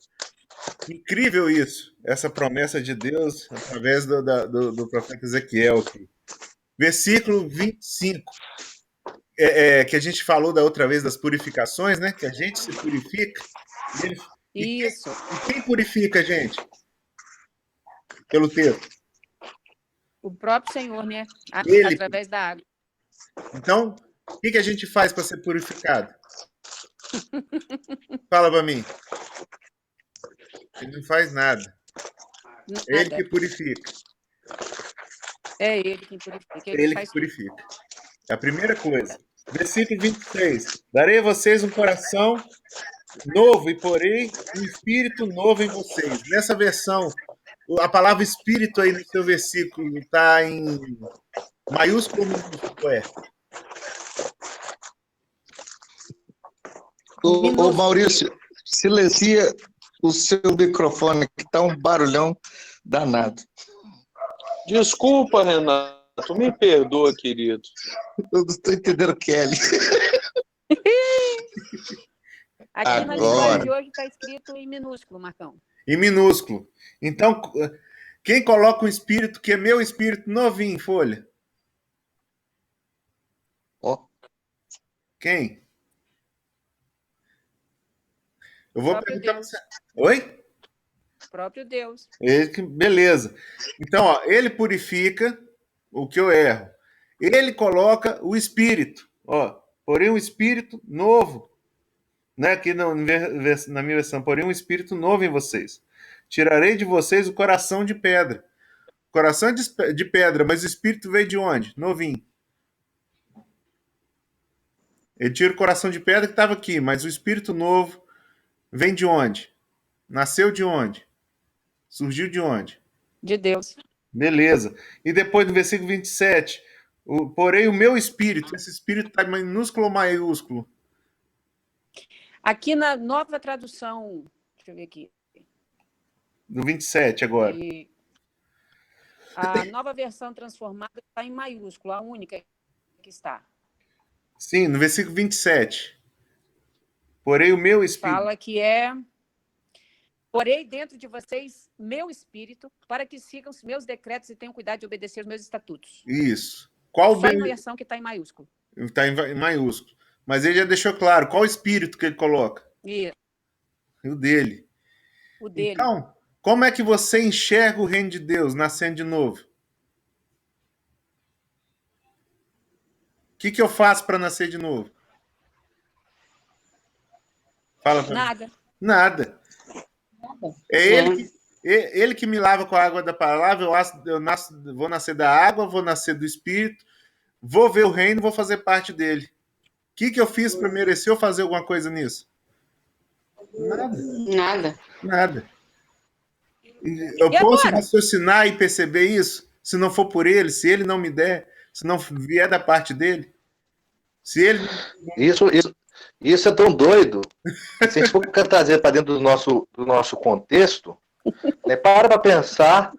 Incrível isso, essa promessa de Deus através do profeta Ezequiel aqui. Versículo 25, que a gente falou da outra vez das purificações, né? Que a gente se purifica. Isso. E quem purifica a gente? Pelo texto. O próprio Senhor, né? Ele. Através da água. Então, o que a gente faz para ser purificado? Fala para mim. Ele não faz nada. É ele que purifica. É ele quem purifica. Ele que purifica. É a primeira coisa. Versículo 26. Darei a vocês um coração novo e porei um espírito novo em vocês. Nessa versão, a palavra espírito aí no seu versículo está em maiúsculo ou minúsculo? Ô Maurício, silencia o seu microfone, que tá um barulhão danado. Desculpa, Renato, me perdoa, querido. Eu não estou entendendo, Kelly. Aqui na linguagem de hoje está escrito em minúsculo, Marcão. Em minúsculo. Então, quem coloca um espírito que é meu espírito novinho, folha? Ó. Quem? Eu vou perguntar Deus. pra você. Oi? Próprio Deus. Beleza. Então, ó, ele purifica o que eu erro. Ele coloca o espírito. Ó, porém um espírito novo. Né? Aqui na minha versão, porém um espírito novo em vocês. Tirarei de vocês o coração de pedra. Coração de pedra, mas o espírito veio de onde? Novinho. Ele tira o coração de pedra que estava aqui, mas o espírito novo vem de onde? Nasceu de onde? Surgiu de onde? De Deus. Beleza. E depois do versículo 27, porém o meu espírito, esse espírito está minúsculo ou maiúsculo? Aqui na nova tradução, deixa eu ver aqui. No 27 agora. A nova versão transformada está em maiúsculo, a única que está. Sim, no versículo 27. Porém o meu espírito. Fala que porei dentro de vocês meu espírito para que sigam os meus decretos e tenham cuidado de obedecer os meus estatutos. Isso. Qual Só a versão que está em maiúsculo. Está em maiúsculo. Mas ele já deixou claro qual espírito que ele coloca. Isso. O dele. O dele. Então, como é que você enxerga o reino de Deus nascendo de novo? O que eu faço para nascer de novo? Fala pra Nada. mim. Nada. É ele que me lava com a água da palavra, vou nascer da água, vou nascer do Espírito, vou ver o reino, vou fazer parte dele. O que eu fiz para merecer ou fazer alguma coisa nisso? Nada. Eu posso raciocinar e perceber isso? Se não for por ele, se ele não me der, se não vier da parte dele? Se ele... Isso é tão doido. Se a gente for trazer para dentro do nosso contexto, né, para pensar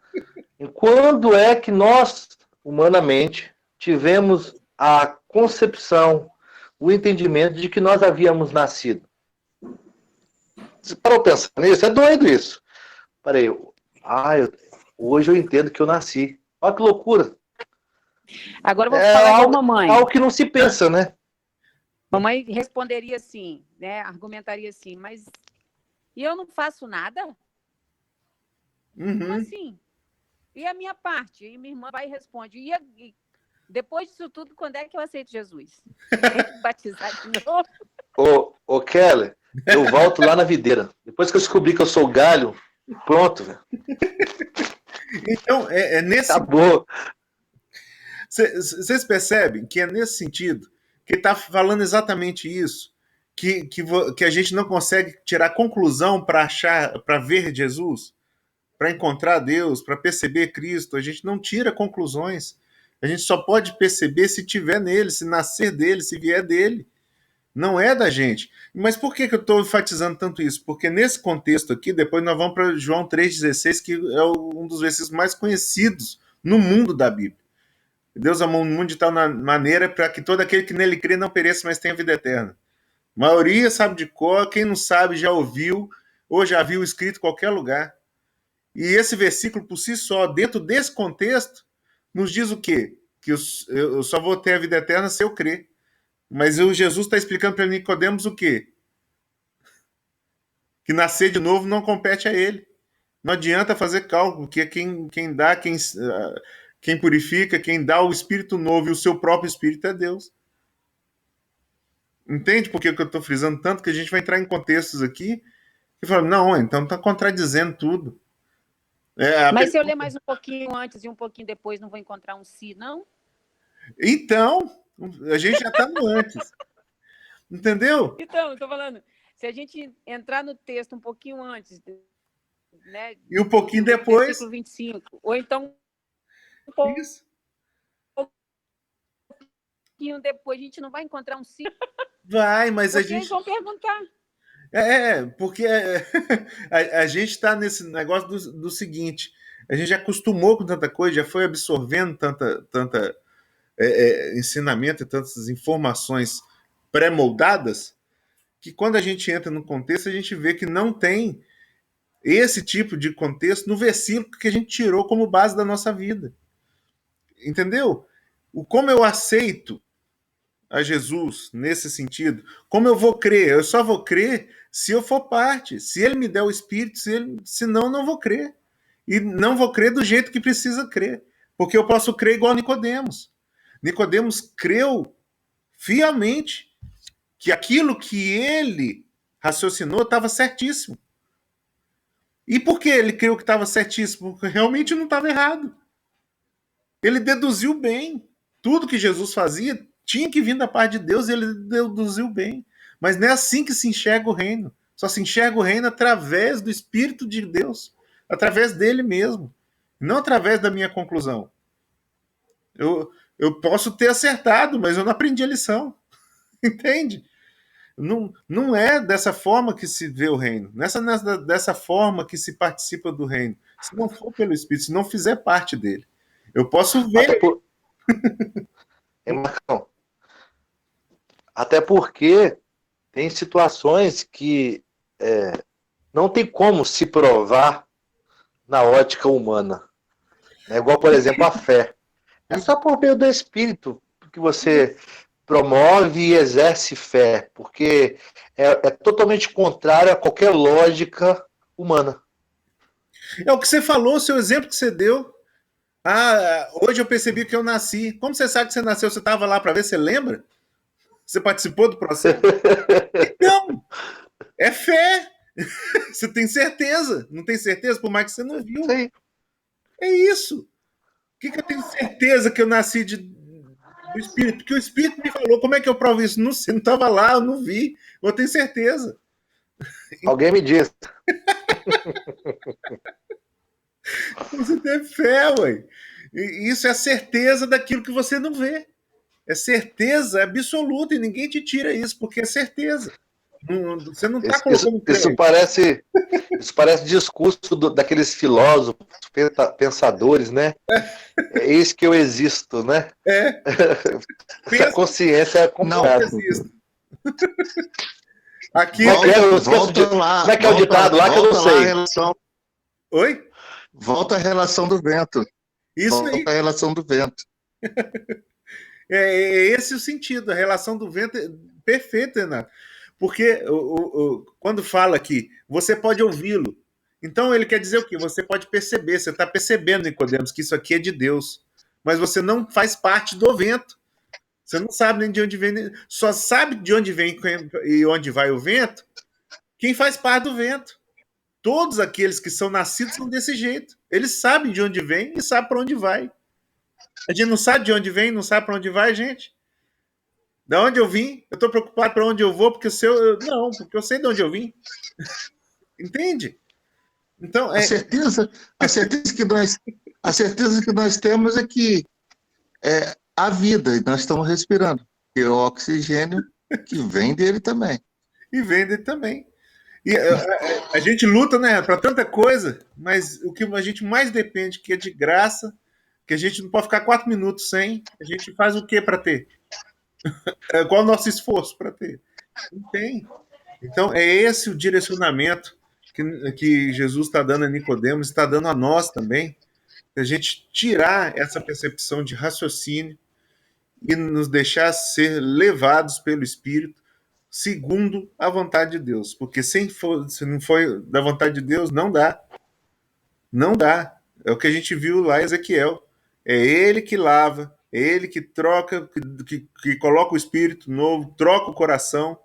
em quando é que nós, humanamente, tivemos a concepção, o entendimento de que nós havíamos nascido. Você parou para pensar nisso? É doido isso. Parei. Hoje eu entendo que eu nasci. Olha que loucura. Agora eu vou falar com a mamãe. Algo que não se pensa, né? Mamãe responderia assim, né? Argumentaria assim, mas e eu não faço nada? Como assim? E a minha parte? E minha irmã vai e responde. E depois disso tudo, quando é que eu aceito Jesus? Tem que batizar de novo? Ô Keller, eu volto lá na videira. Depois que eu descobri que eu sou galho, pronto, velho. Então, nesse... Acabou. Vocês percebem que é nesse sentido que está falando exatamente isso, que a gente não consegue tirar conclusão para ver Jesus, para encontrar Deus, para perceber Cristo, a gente não tira conclusões. A gente só pode perceber se tiver nele, se nascer dele, se vier dele. Não é da gente. Mas por que eu estou enfatizando tanto isso? Porque nesse contexto aqui, depois nós vamos para João 3,16, que é um dos versículos mais conhecidos no mundo da Bíblia. Deus amou o mundo de tal maneira para que todo aquele que nele crê não pereça, mas tenha vida eterna. A maioria sabe de cor, quem não sabe já ouviu, ou já viu escrito em qualquer lugar. E esse versículo, por si só, dentro desse contexto, nos diz o quê? Que eu só vou ter a vida eterna se eu crer. Mas o Jesus está explicando para Nicodemos o quê? Que nascer de novo não compete a ele. Não adianta fazer cálculo, que quem dá, quem purifica, quem dá o Espírito novo e o seu próprio Espírito é Deus. Entende por que eu estou frisando tanto? Que a gente vai entrar em contextos aqui e falar, não, então está contradizendo tudo. Mas se eu ler mais um pouquinho antes e um pouquinho depois, não vou encontrar um si, não? Então, a gente já está no antes. Entendeu? Então, estou falando, se a gente entrar no texto um pouquinho antes, né? E um pouquinho depois. Versículo 25, ou então Isso. um pouquinho depois, a gente não vai encontrar um si. Vai, mas porque a gente. Eles vão perguntar. Porque a gente está nesse negócio do seguinte: a gente já acostumou com tanta coisa, já foi absorvendo tanta ensinamento e tantas informações pré-moldadas, que quando a gente entra no contexto, a gente vê que não tem esse tipo de contexto no versículo que a gente tirou como base da nossa vida. Entendeu? Como eu aceito a Jesus nesse sentido, como eu vou crer? Eu só vou crer se eu for parte, se ele me der o Espírito, senão não vou crer. E não vou crer do jeito que precisa crer, porque eu posso crer igual Nicodemos. Nicodemos creu fielmente que aquilo que ele raciocinou estava certíssimo. E por que ele creu que estava certíssimo? Porque realmente não estava errado. Ele deduziu bem. Tudo que Jesus fazia tinha que vir da parte de Deus e ele deduziu bem. Mas não é assim que se enxerga o reino. Só se enxerga o reino através do Espírito de Deus, através dele mesmo, não através da minha conclusão. Eu posso ter acertado, mas eu não aprendi a lição. Entende? Não é dessa forma que se vê o reino. Dessa forma que se participa do reino. Se não for pelo Espírito, se não fizer parte dele. Eu posso ver. Marcão, até porque tem situações que não tem como se provar na ótica humana. É igual, por exemplo, a fé. É só por meio do Espírito que você promove e exerce fé, porque é totalmente contrário a qualquer lógica humana. É o que você falou, o seu exemplo que você deu. Hoje eu percebi que eu nasci. Como você sabe que você nasceu? Você estava lá para ver? Você lembra? Você participou do processo? Então, é fé. Você tem certeza. Não tem certeza, por mais que você não viu. Sim. É isso. O que eu tenho certeza que eu nasci do Espírito? Porque o Espírito me falou. Como é que eu provo isso? Não sei, não estava lá, eu não vi. Eu tenho certeza. Alguém me diz. Você tem fé, ué. E isso é a certeza daquilo que você não vê. É certeza absoluta e ninguém te tira isso, porque é certeza. Você não está colocando isso parece discurso daqueles filósofos, pensadores, né? É isso que eu existo, né? A consciência é complicada. Aqui volta lá. Como é que é o ditado lá que eu não sei? Oi? Volta à relação do vento. Isso volta aí. À relação do vento. É esse o sentido, a relação do vento é perfeita, Renato. Porque quando fala aqui, você pode ouvi-lo. Então ele quer dizer o quê? Você pode perceber, você está percebendo, Nicodemos, que isso aqui é de Deus. Mas você não faz parte do vento. Você não sabe nem de onde vem, só sabe de onde vem e onde vai o vento quem faz parte do vento. Todos aqueles que são nascidos são desse jeito. Eles sabem de onde vem e sabem para onde vai. A gente não sabe de onde vem, não sabe para onde vai, gente. Da onde eu vim, eu estou preocupado para onde eu vou, porque porque eu sei de onde eu vim. Entende? Então, A certeza que nós temos é que a vida, e nós estamos respirando, e o oxigênio que vem dele também. e vende também. E a gente luta, né, para tanta coisa, mas o que a gente mais depende, que é de graça, que a gente não pode ficar 4 minutos sem, a gente faz o que para ter? Qual o nosso esforço para ter? Não tem. Então, é esse o direcionamento que Jesus está dando a Nicodemos, está dando a nós também, a gente tirar essa percepção de raciocínio e nos deixar ser levados pelo Espírito segundo a vontade de Deus. Porque se não for da vontade de Deus, não dá. Não dá. É o que a gente viu lá em Ezequiel. É ele que lava, é ele que troca, que coloca o espírito novo, troca o coração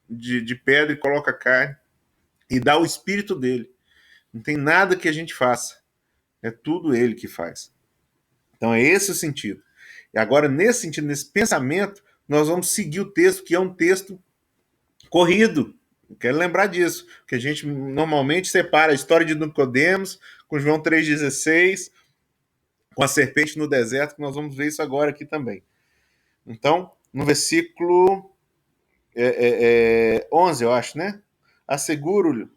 de pedra e coloca carne e dá o espírito dele. Não tem nada que a gente faça. É tudo ele que faz. Então é esse o sentido. E agora, nesse sentido, nesse pensamento, nós vamos seguir o texto, que é um texto corrido. Quero lembrar disso, que a gente normalmente separa a história de Nicodemos com João 3,16, com a serpente no deserto, que nós vamos ver isso agora aqui também. Então, no versículo 11, eu acho, né? Assegure-lhe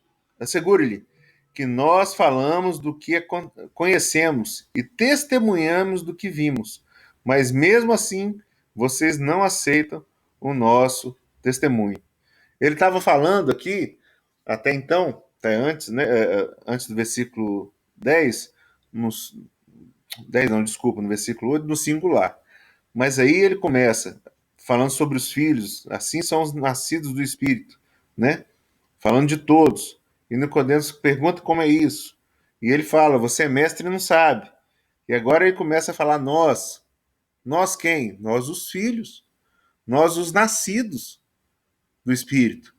que nós falamos do que conhecemos e testemunhamos do que vimos, mas mesmo assim vocês não aceitam o nosso testemunho. Ele estava falando aqui, até então, até antes, né, antes do versículo 10, nos 10 não, desculpa, no versículo 8, no singular. Mas aí ele começa falando sobre os filhos, assim são os nascidos do Espírito, né? Falando de todos. E Nicodemos pergunta como é isso. E ele fala, você é mestre e não sabe. E agora ele começa a falar nós. Nós quem? Nós os filhos. Nós os nascidos do Espírito.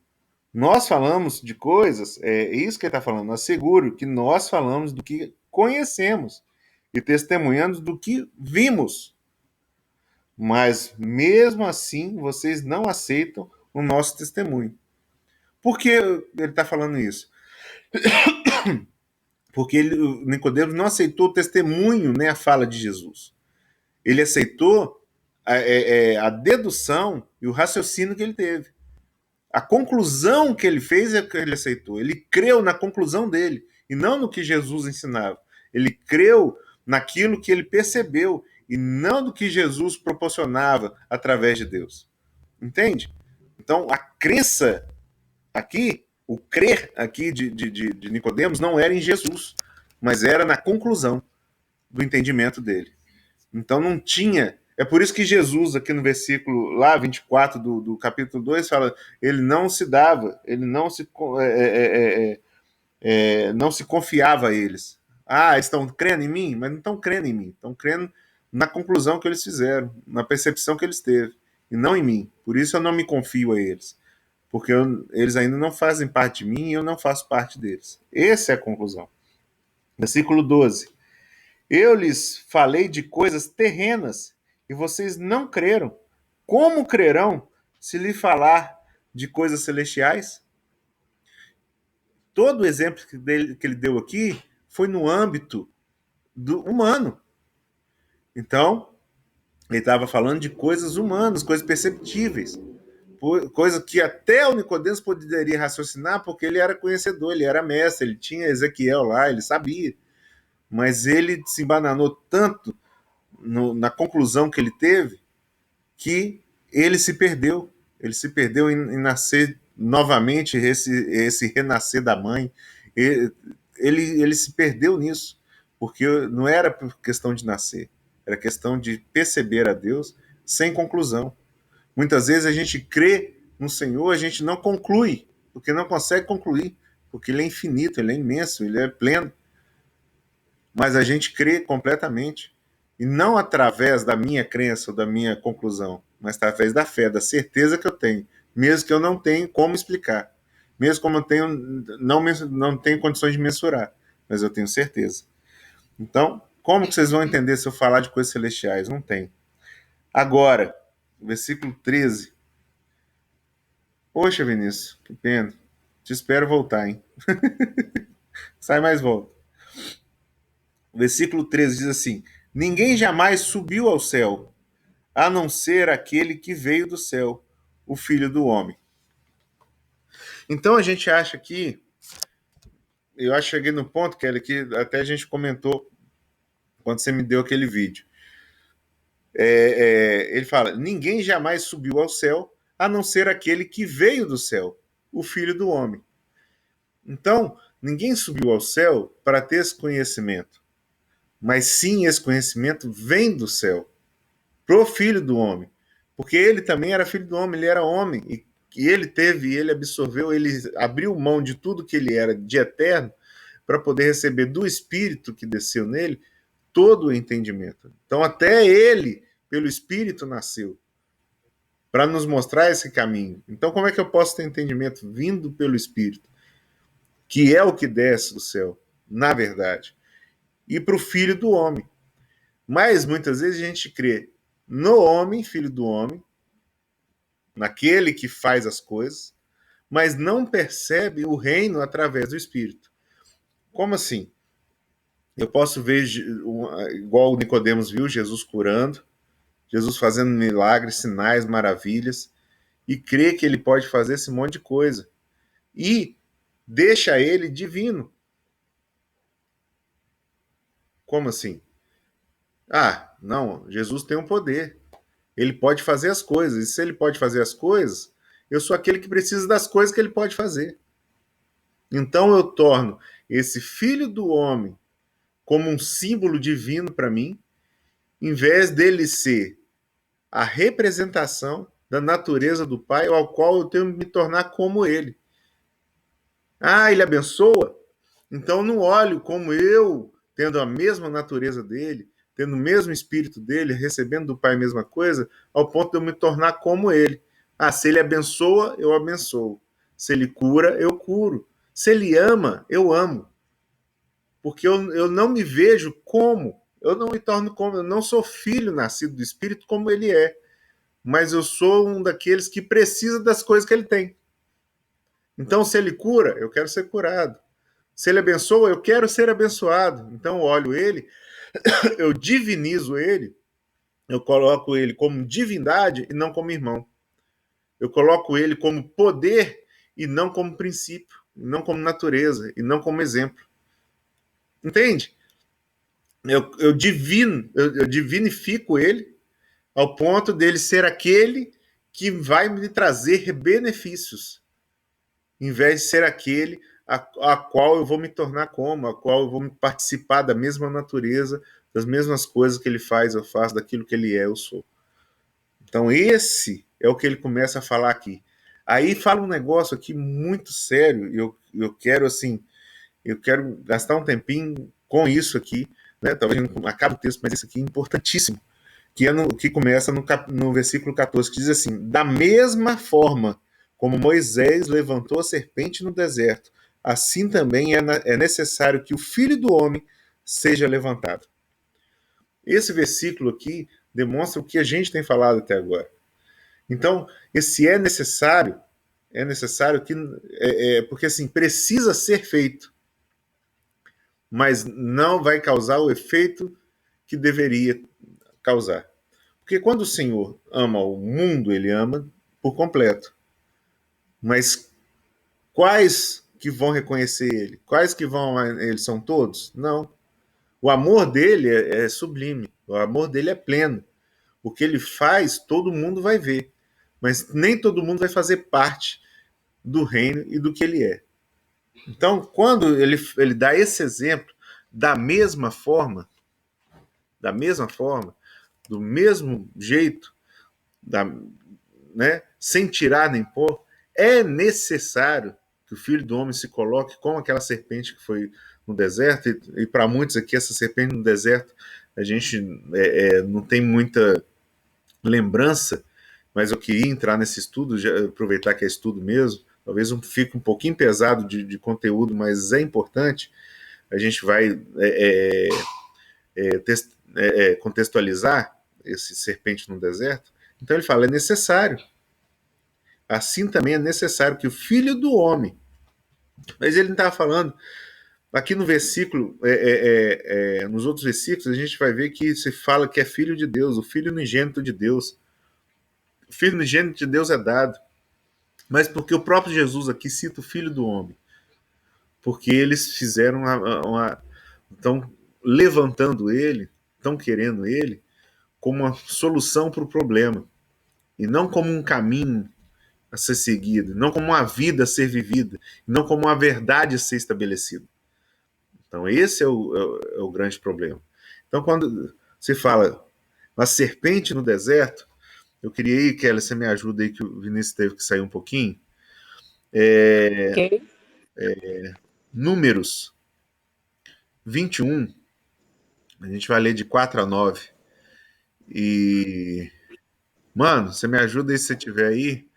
Nós falamos de coisas, é isso que ele está falando, asseguro que nós falamos do que conhecemos e testemunhamos do que vimos. Mas mesmo assim, vocês não aceitam o nosso testemunho. Por que ele está falando isso? Porque Nicodemos não aceitou o testemunho, né, a fala de Jesus. Ele aceitou a dedução e o raciocínio que ele teve. A conclusão que ele fez é que ele aceitou. Ele creu na conclusão dele e não no que Jesus ensinava. Ele creu naquilo que ele percebeu e não do que Jesus proporcionava através de Deus. Entende? Então, a crença aqui, o crer aqui de Nicodemos não era em Jesus, mas era na conclusão do entendimento dele. Então não tinha. É por isso que Jesus, aqui no versículo lá, 24 do capítulo 2, fala: ele não se dava, ele não se confiava a eles. Ah, eles estão crendo em mim? Mas não estão crendo em mim, estão crendo na conclusão que eles fizeram, na percepção que eles teve, e não em mim. Por isso eu não me confio a eles, porque eles ainda não fazem parte de mim e eu não faço parte deles. Essa é a conclusão. Versículo 12. Eu lhes falei de coisas terrenas e vocês não creram. Como crerão se lhe falar de coisas celestiais? Todo o exemplo que ele deu aqui foi no âmbito do humano. Então, ele estava falando de coisas humanas, coisas perceptíveis, coisa que até o Nicodemos poderia raciocinar, porque ele era conhecedor, ele era mestre, ele tinha Ezequiel lá, ele sabia. Mas ele se embananou tanto na conclusão que ele teve, que ele se perdeu. Ele se perdeu em nascer novamente, esse renascer da mãe. Ele se perdeu nisso, porque não era por questão de nascer, era questão de perceber a Deus sem conclusão. Muitas vezes a gente crê no Senhor, a gente não conclui, porque não consegue concluir, porque ele é infinito, ele é imenso, ele é pleno. Mas a gente crê completamente. E não através da minha crença ou da minha conclusão, mas através da fé, da certeza que eu tenho, mesmo que eu não tenha como explicar, mesmo como eu não tenho condições de mensurar, mas eu tenho certeza. Então, como que vocês vão entender se eu falar de coisas celestiais? Não tem. Agora, versículo 13. Poxa, Vinícius, que pena. Te espero voltar, hein? sai mais volta. O versículo 13 diz assim: ninguém jamais subiu ao céu, a não ser aquele que veio do céu, o Filho do Homem. Então a gente acha que, eu acho que cheguei no ponto, Kelly, que até a gente comentou quando você me deu aquele vídeo. Ele fala: ninguém jamais subiu ao céu, a não ser aquele que veio do céu, o Filho do Homem. Então, ninguém subiu ao céu para ter esse conhecimento, mas sim esse conhecimento vem do céu, pro Filho do Homem, porque ele também era filho do homem, ele era homem, e ele teve, ele absorveu, ele abriu mão de tudo que ele era de eterno para poder receber do Espírito que desceu nele todo o entendimento. Então, até ele, pelo Espírito, nasceu para nos mostrar esse caminho. Então, como é que eu posso ter entendimento vindo pelo Espírito, que é o que desce do céu, na verdade, e para o Filho do Homem? Mas muitas vezes a gente crê no homem, filho do homem, naquele que faz as coisas, mas não percebe o reino através do Espírito. Como assim? Eu posso ver, igual o Nicodemos viu, Jesus curando, Jesus fazendo milagres, sinais, maravilhas, e crê que ele pode fazer esse monte de coisa. E deixa ele divino. Como assim? Ah, não, Jesus tem um poder. Ele pode fazer as coisas. E se ele pode fazer as coisas, eu sou aquele que precisa das coisas que ele pode fazer. Então eu torno esse filho do homem como um símbolo divino para mim, em vez dele ser a representação da natureza do Pai, ao qual eu tenho que me tornar como ele. Ah, ele abençoa? Então não olho como eu, tendo a mesma natureza dele, tendo o mesmo espírito dele, recebendo do Pai a mesma coisa, ao ponto de eu me tornar como ele. Ah, se ele abençoa, eu abençoo. Se ele cura, eu curo. Se ele ama, eu amo. Porque eu não me vejo como, eu não me torno como, eu não sou filho nascido do Espírito como ele é, mas eu sou um daqueles que precisa das coisas que ele tem. Então, se ele cura, eu quero ser curado. Se ele abençoa, eu quero ser abençoado. Então, eu olho ele, eu divinizo ele, eu coloco ele como divindade e não como irmão. Eu coloco ele como poder e não como princípio, e não como natureza, e não como exemplo. Entende? Eu divinifico ele ao ponto dele ser aquele que vai me trazer benefícios, em vez de ser aquele a qual eu vou me tornar como, a qual eu vou participar da mesma natureza, das mesmas coisas que ele faz, eu faço, daquilo que ele é, eu sou. Então esse é o que ele começa a falar aqui. Aí fala um negócio aqui muito sério, eu quero assim, eu quero gastar um tempinho com isso aqui, né? Talvez não acabe o texto, mas isso aqui é importantíssimo, que começa no versículo 14, que diz assim: da mesma forma como Moisés levantou a serpente no deserto, assim também é necessário que o Filho do Homem seja levantado. Esse versículo aqui demonstra o que a gente tem falado até agora. Então, esse é necessário que porque assim precisa ser feito, mas não vai causar o efeito que deveria causar. Porque quando o Senhor ama o mundo, ele ama por completo. Mas quais que vão reconhecer ele? Quais que vão a ele? São todos? Não. O amor dele é sublime. O amor dele é pleno. O que ele faz, todo mundo vai ver. Mas nem todo mundo vai fazer parte do reino e do que ele é. Então, quando ele dá esse exemplo, da mesma forma, do mesmo jeito, sem tirar nem pôr, é necessário que o Filho do Homem se coloque como aquela serpente que foi no deserto, e para muitos aqui, essa serpente no deserto, a gente não tem muita lembrança, mas eu queria entrar nesse estudo, aproveitar que é estudo mesmo, talvez fique um pouquinho pesado de conteúdo, mas é importante, a gente vai contextualizar esse serpente no deserto. Então ele fala, é necessário. Assim também é necessário que o Filho do Homem, mas ele não estava falando aqui no versículo, nos outros versículos, a gente vai ver que se fala que é filho de Deus, o filho unigênito de Deus. O filho unigênito de Deus é dado. Mas porque o próprio Jesus aqui cita o filho do homem. Porque eles fizeram estão levantando ele, estão querendo ele, como uma solução para o problema. E não como um caminho a ser seguido, não como uma vida a ser vivida, não como uma verdade a ser estabelecida. Então, esse é o grande problema. Então, quando se fala uma serpente no deserto, eu queria aí, Kelly, você me ajuda aí, que o Vinícius teve que sair um pouquinho. Ok. Números 21, a gente vai ler de 4 a 9. E, mano, você me ajuda aí se você estiver aí?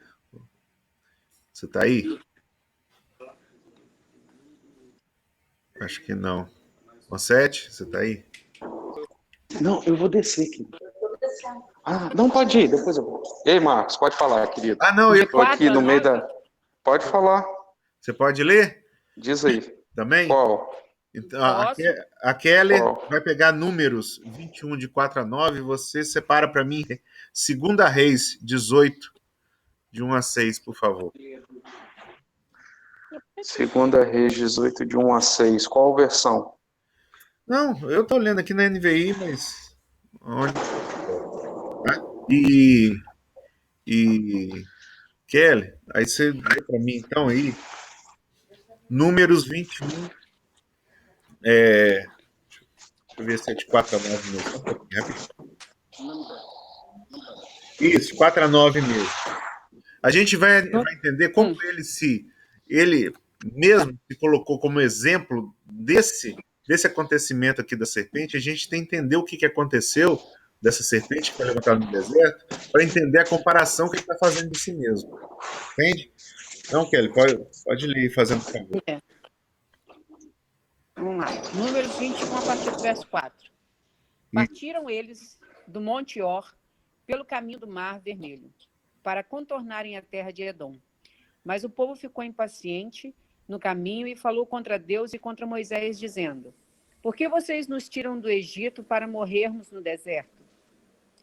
Você tá aí? Acho que não. 7, você tá aí? Não, eu vou descer aqui. Ah, não, pode ir, depois eu vou. Ei, Marcos, pode falar, querido. Ah, não, De eu... Tô aqui 4 a no meio 9? da... Pode falar, Você pode ler diz aí. também? Qual? Então, Posso? a Kelly Qual? vai pegar Números 21, de 4 a 9, você separa para mim 2 Reis 18, de 1 a 6, por favor. 2 Reis 18, de 1 a 6. Qual versão? Não, eu tô lendo aqui na NVI, mas... Onde? Tá? E Kelly, aí você lê para mim, então, aí, Números 21, deixa eu ver se é de 4 a 9 mesmo, só um pouquinho, rapidinho. Isso, 4 a 9 mesmo. A gente vai entender como ele mesmo se colocou como exemplo desse acontecimento aqui da serpente. A gente tem que entender o que aconteceu dessa serpente que foi levantada no deserto, para entender a comparação que ele está fazendo de si mesmo. Entende? Então, Kelly, pode ler fazendo por favor. Vamos lá. Números 21, a partir do verso 4. Partiram eles do Monte Or pelo caminho do Mar Vermelho, para contornarem a terra de Edom. Mas o povo ficou impaciente no caminho e falou contra Deus e contra Moisés, dizendo: por que vocês nos tiram do Egito para morrermos no deserto?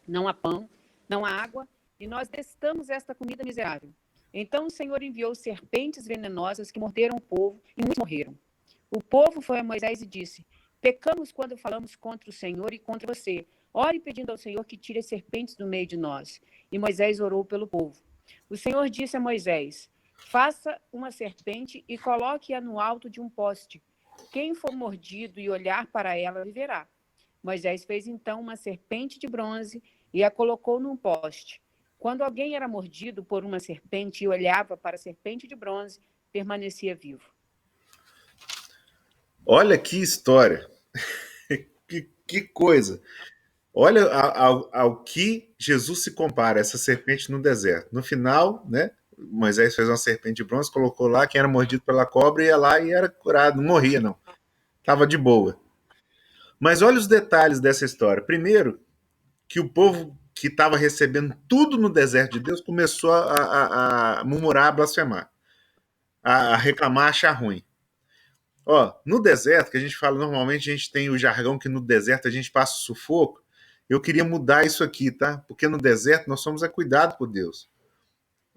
Não há pão, não há água, e nós detestamos esta comida miserável. Então o Senhor enviou serpentes venenosas que morderam o povo, e muitos morreram. O povo foi a Moisés e disse: pecamos quando falamos contra o Senhor e contra você. Ore pedindo ao Senhor que tire as serpentes do meio de nós. E Moisés orou pelo povo. O Senhor disse a Moisés: faça uma serpente e coloque-a no alto de um poste. Quem for mordido e olhar para ela viverá. Moisés fez então uma serpente de bronze e a colocou num poste. Quando alguém era mordido por uma serpente e olhava para a serpente de bronze, permanecia vivo. Olha que história. que coisa. Olha ao que Jesus se compara, essa serpente no deserto. No final, né, Moisés fez uma serpente de bronze, colocou lá, quem era mordido pela cobra ia lá e era curado, não morria não. Estava de boa. Mas olha os detalhes dessa história. Primeiro, que o povo que estava recebendo tudo no deserto de Deus começou a murmurar, a blasfemar, a reclamar, a achar ruim. Ó, no deserto, que a gente fala normalmente, a gente tem o jargão que no deserto a gente passa sufoco. Eu queria mudar isso aqui, tá? Porque no deserto nós somos cuidados por Deus.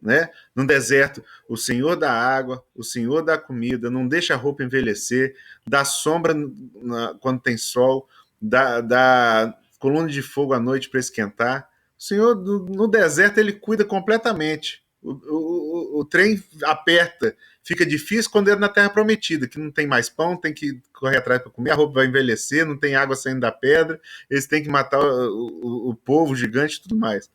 Né? No deserto, o Senhor dá água, o Senhor dá comida, não deixa a roupa envelhecer, dá sombra quando tem sol, dá coluna de fogo à noite para esquentar. O Senhor, no deserto, ele cuida completamente. O trem aperta, fica difícil quando é na terra prometida, que não tem mais pão, tem que correr atrás para comer, a roupa vai envelhecer, não tem água saindo da pedra, eles têm que matar o povo gigante e tudo mais.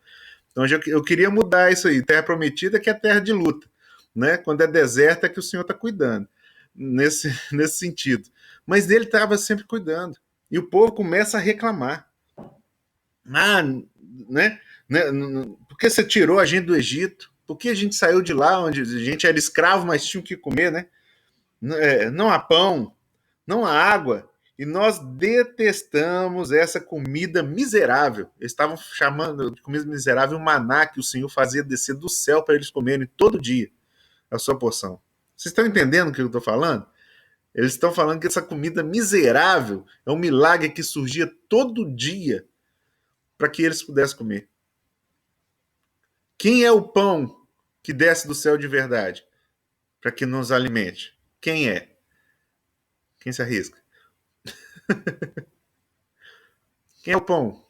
Então eu queria mudar isso aí. Terra prometida que é terra de luta. Né? Quando é deserto é que o Senhor está cuidando. Nesse sentido. Mas ele estava sempre cuidando. E o povo começa a reclamar. Ah, né? Por que você tirou a gente do Egito? Por que a gente saiu de lá onde a gente era escravo, mas tinha o que comer, né? Não há pão, não há água. E nós detestamos essa comida miserável. Eles estavam chamando de comida miserável o maná que o Senhor fazia descer do céu para eles comerem todo dia a sua porção. Vocês estão entendendo o que eu estou falando? Eles estão falando que essa comida miserável é um milagre que surgia todo dia para que eles pudessem comer. Quem é o pão que desce do céu de verdade para que nos alimente? Quem é? Quem se arrisca? Quem é o pão?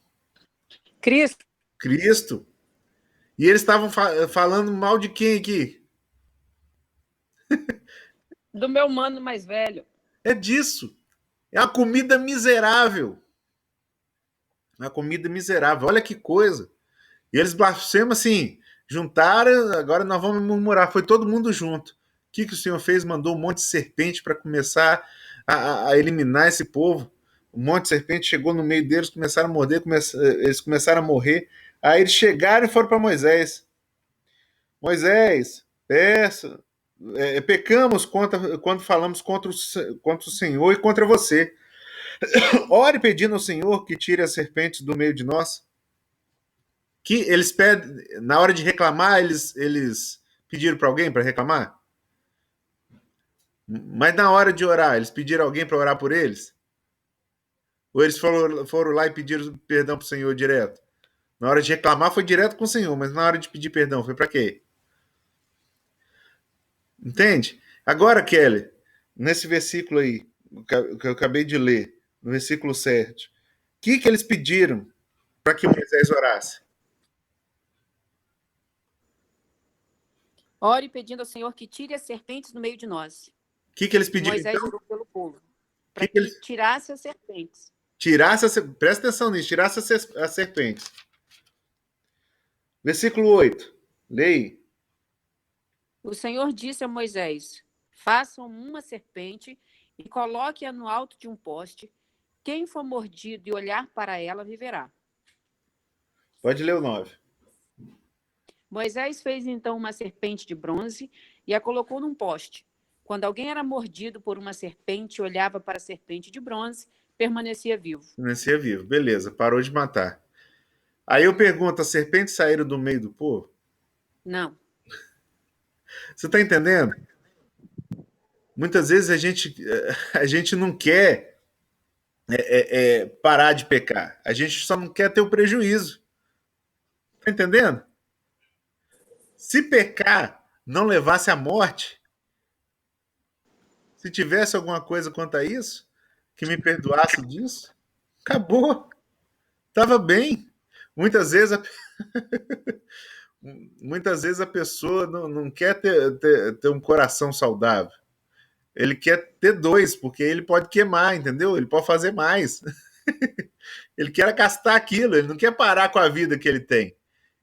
Cristo, Cristo. E eles estavam falando mal de quem aqui? do meu mano mais velho. É disso. É a comida miserável. É a comida miserável. Olha que coisa. E eles blasfemam assim, juntaram, agora nós vamos murmurar. Foi todo mundo junto. O que o Senhor fez? Mandou um monte de serpente para começar a eliminar esse povo. Um monte de serpente chegou no meio deles, começaram a morder, eles começaram a morrer. Aí eles chegaram e foram para Moisés. Moisés, peça, pecamos quando falamos contra o Senhor e contra você. Ore pedindo ao Senhor que tire as serpentes do meio de nós. Que eles pedem, na hora de reclamar, eles pediram para alguém para reclamar? Mas na hora de orar, eles pediram alguém para orar por eles? Ou eles foram lá e pediram perdão para o Senhor direto? Na hora de reclamar foi direto com o Senhor, mas na hora de pedir perdão foi para quê? Entende? Agora, Kelly, nesse versículo aí, que eu acabei de ler, no versículo 7, o que eles pediram para que Moisés orasse? Ore pedindo ao Senhor que tire as serpentes do meio de nós. O que eles pediram, Moisés então? orou pelo povo, para Que que eles tirasse as serpentes. presta atenção nisso, tirasse as serpentes. Versículo 8, leia. O Senhor disse a Moisés: façam uma serpente e coloque-a no alto de um poste. Quem for mordido e olhar para ela viverá. Pode ler o 9. Moisés fez então uma serpente de bronze e a colocou num poste. Quando alguém era mordido por uma serpente e olhava para a serpente de bronze, permanecia vivo. Permanecia vivo, beleza, parou de matar. Aí eu pergunto, as serpentes saíram do meio do povo? Não. Você está entendendo? Muitas vezes a gente não quer parar de pecar. A gente só não quer ter o prejuízo. Está entendendo? Se pecar não levasse à morte, se tivesse alguma coisa quanto a isso, que me perdoasse disso, acabou. Estava bem. Muitas vezes a pessoa não quer ter um coração saudável. Ele quer ter dois, porque ele pode queimar, entendeu? Ele pode fazer mais. Ele quer gastar aquilo, ele não quer parar com a vida que ele tem.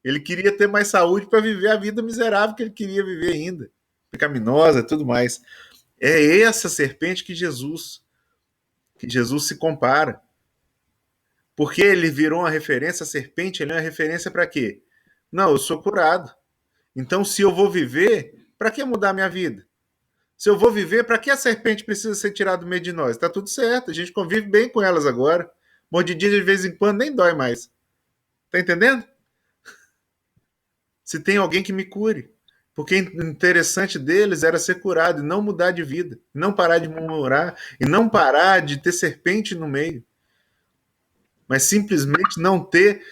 Ele queria ter mais saúde para viver a vida miserável que ele queria viver ainda. Pecaminosa e tudo mais. É essa serpente que Jesus se compara. Porque ele virou uma referência, a serpente ele é uma referência para quê? Não, eu sou curado. Então, se eu vou viver, para que mudar minha vida? Se eu vou viver, para que a serpente precisa ser tirada do meio de nós? Está tudo certo, a gente convive bem com elas agora. Mordidinha de vez em quando nem dói mais. Tá entendendo? Se tem alguém que me cure. Porque o interessante deles era ser curado e não mudar de vida. Não parar de murmurar e não parar de ter serpente no meio. Mas simplesmente não ter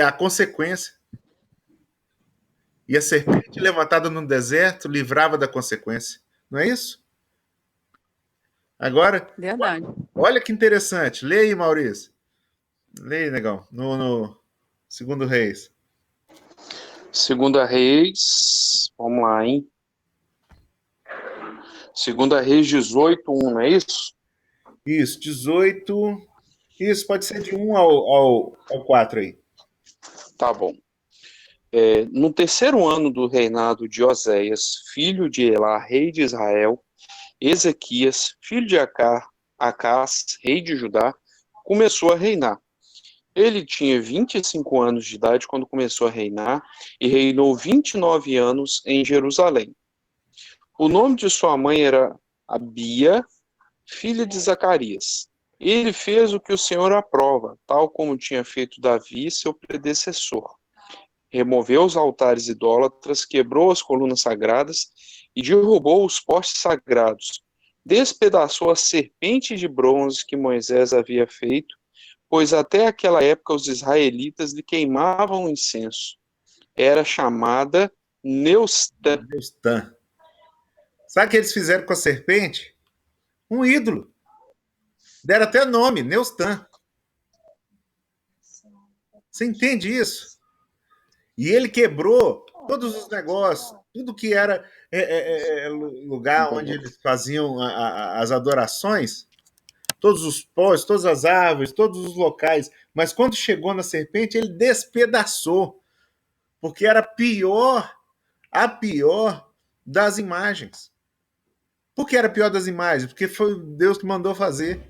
a consequência. E a serpente levantada no deserto livrava da consequência. Não é isso? Agora, Verdade. olha que interessante. Leia aí, Maurício. Leia aí, negão. No Segundo Reis. Segunda Reis, vamos lá, hein? Segunda Reis 18:1, não é isso? Isso, 18. Isso, pode ser de 1 ao 4 aí. Tá bom. No terceiro ano do reinado de Oséias, filho de Elá, rei de Israel, Ezequias, filho de Acás, rei de Judá, começou a reinar. Ele tinha 25 anos de idade quando começou a reinar e reinou 29 anos em Jerusalém. O nome de sua mãe era Abia, filha de Zacarias. Ele fez o que o Senhor aprova, tal como tinha feito Davi, seu predecessor. Removeu os altares idólatras, quebrou as colunas sagradas e derrubou os postes sagrados. despedaçou a serpente de bronze que Moisés havia feito, pois até aquela época os israelitas lhe queimavam incenso. Era chamada Neustã. Neustã. Sabe o que eles fizeram com a serpente? Um ídolo. Deram até nome, Neustã. Você entende isso? E ele quebrou todos os negócios, tudo que era lugar onde eles faziam as adorações, todos os postes, todas as árvores, todos os locais. Mas quando chegou na serpente, ele despedaçou, porque era a pior das imagens. Por que era a pior das imagens? Porque foi Deus que mandou fazer.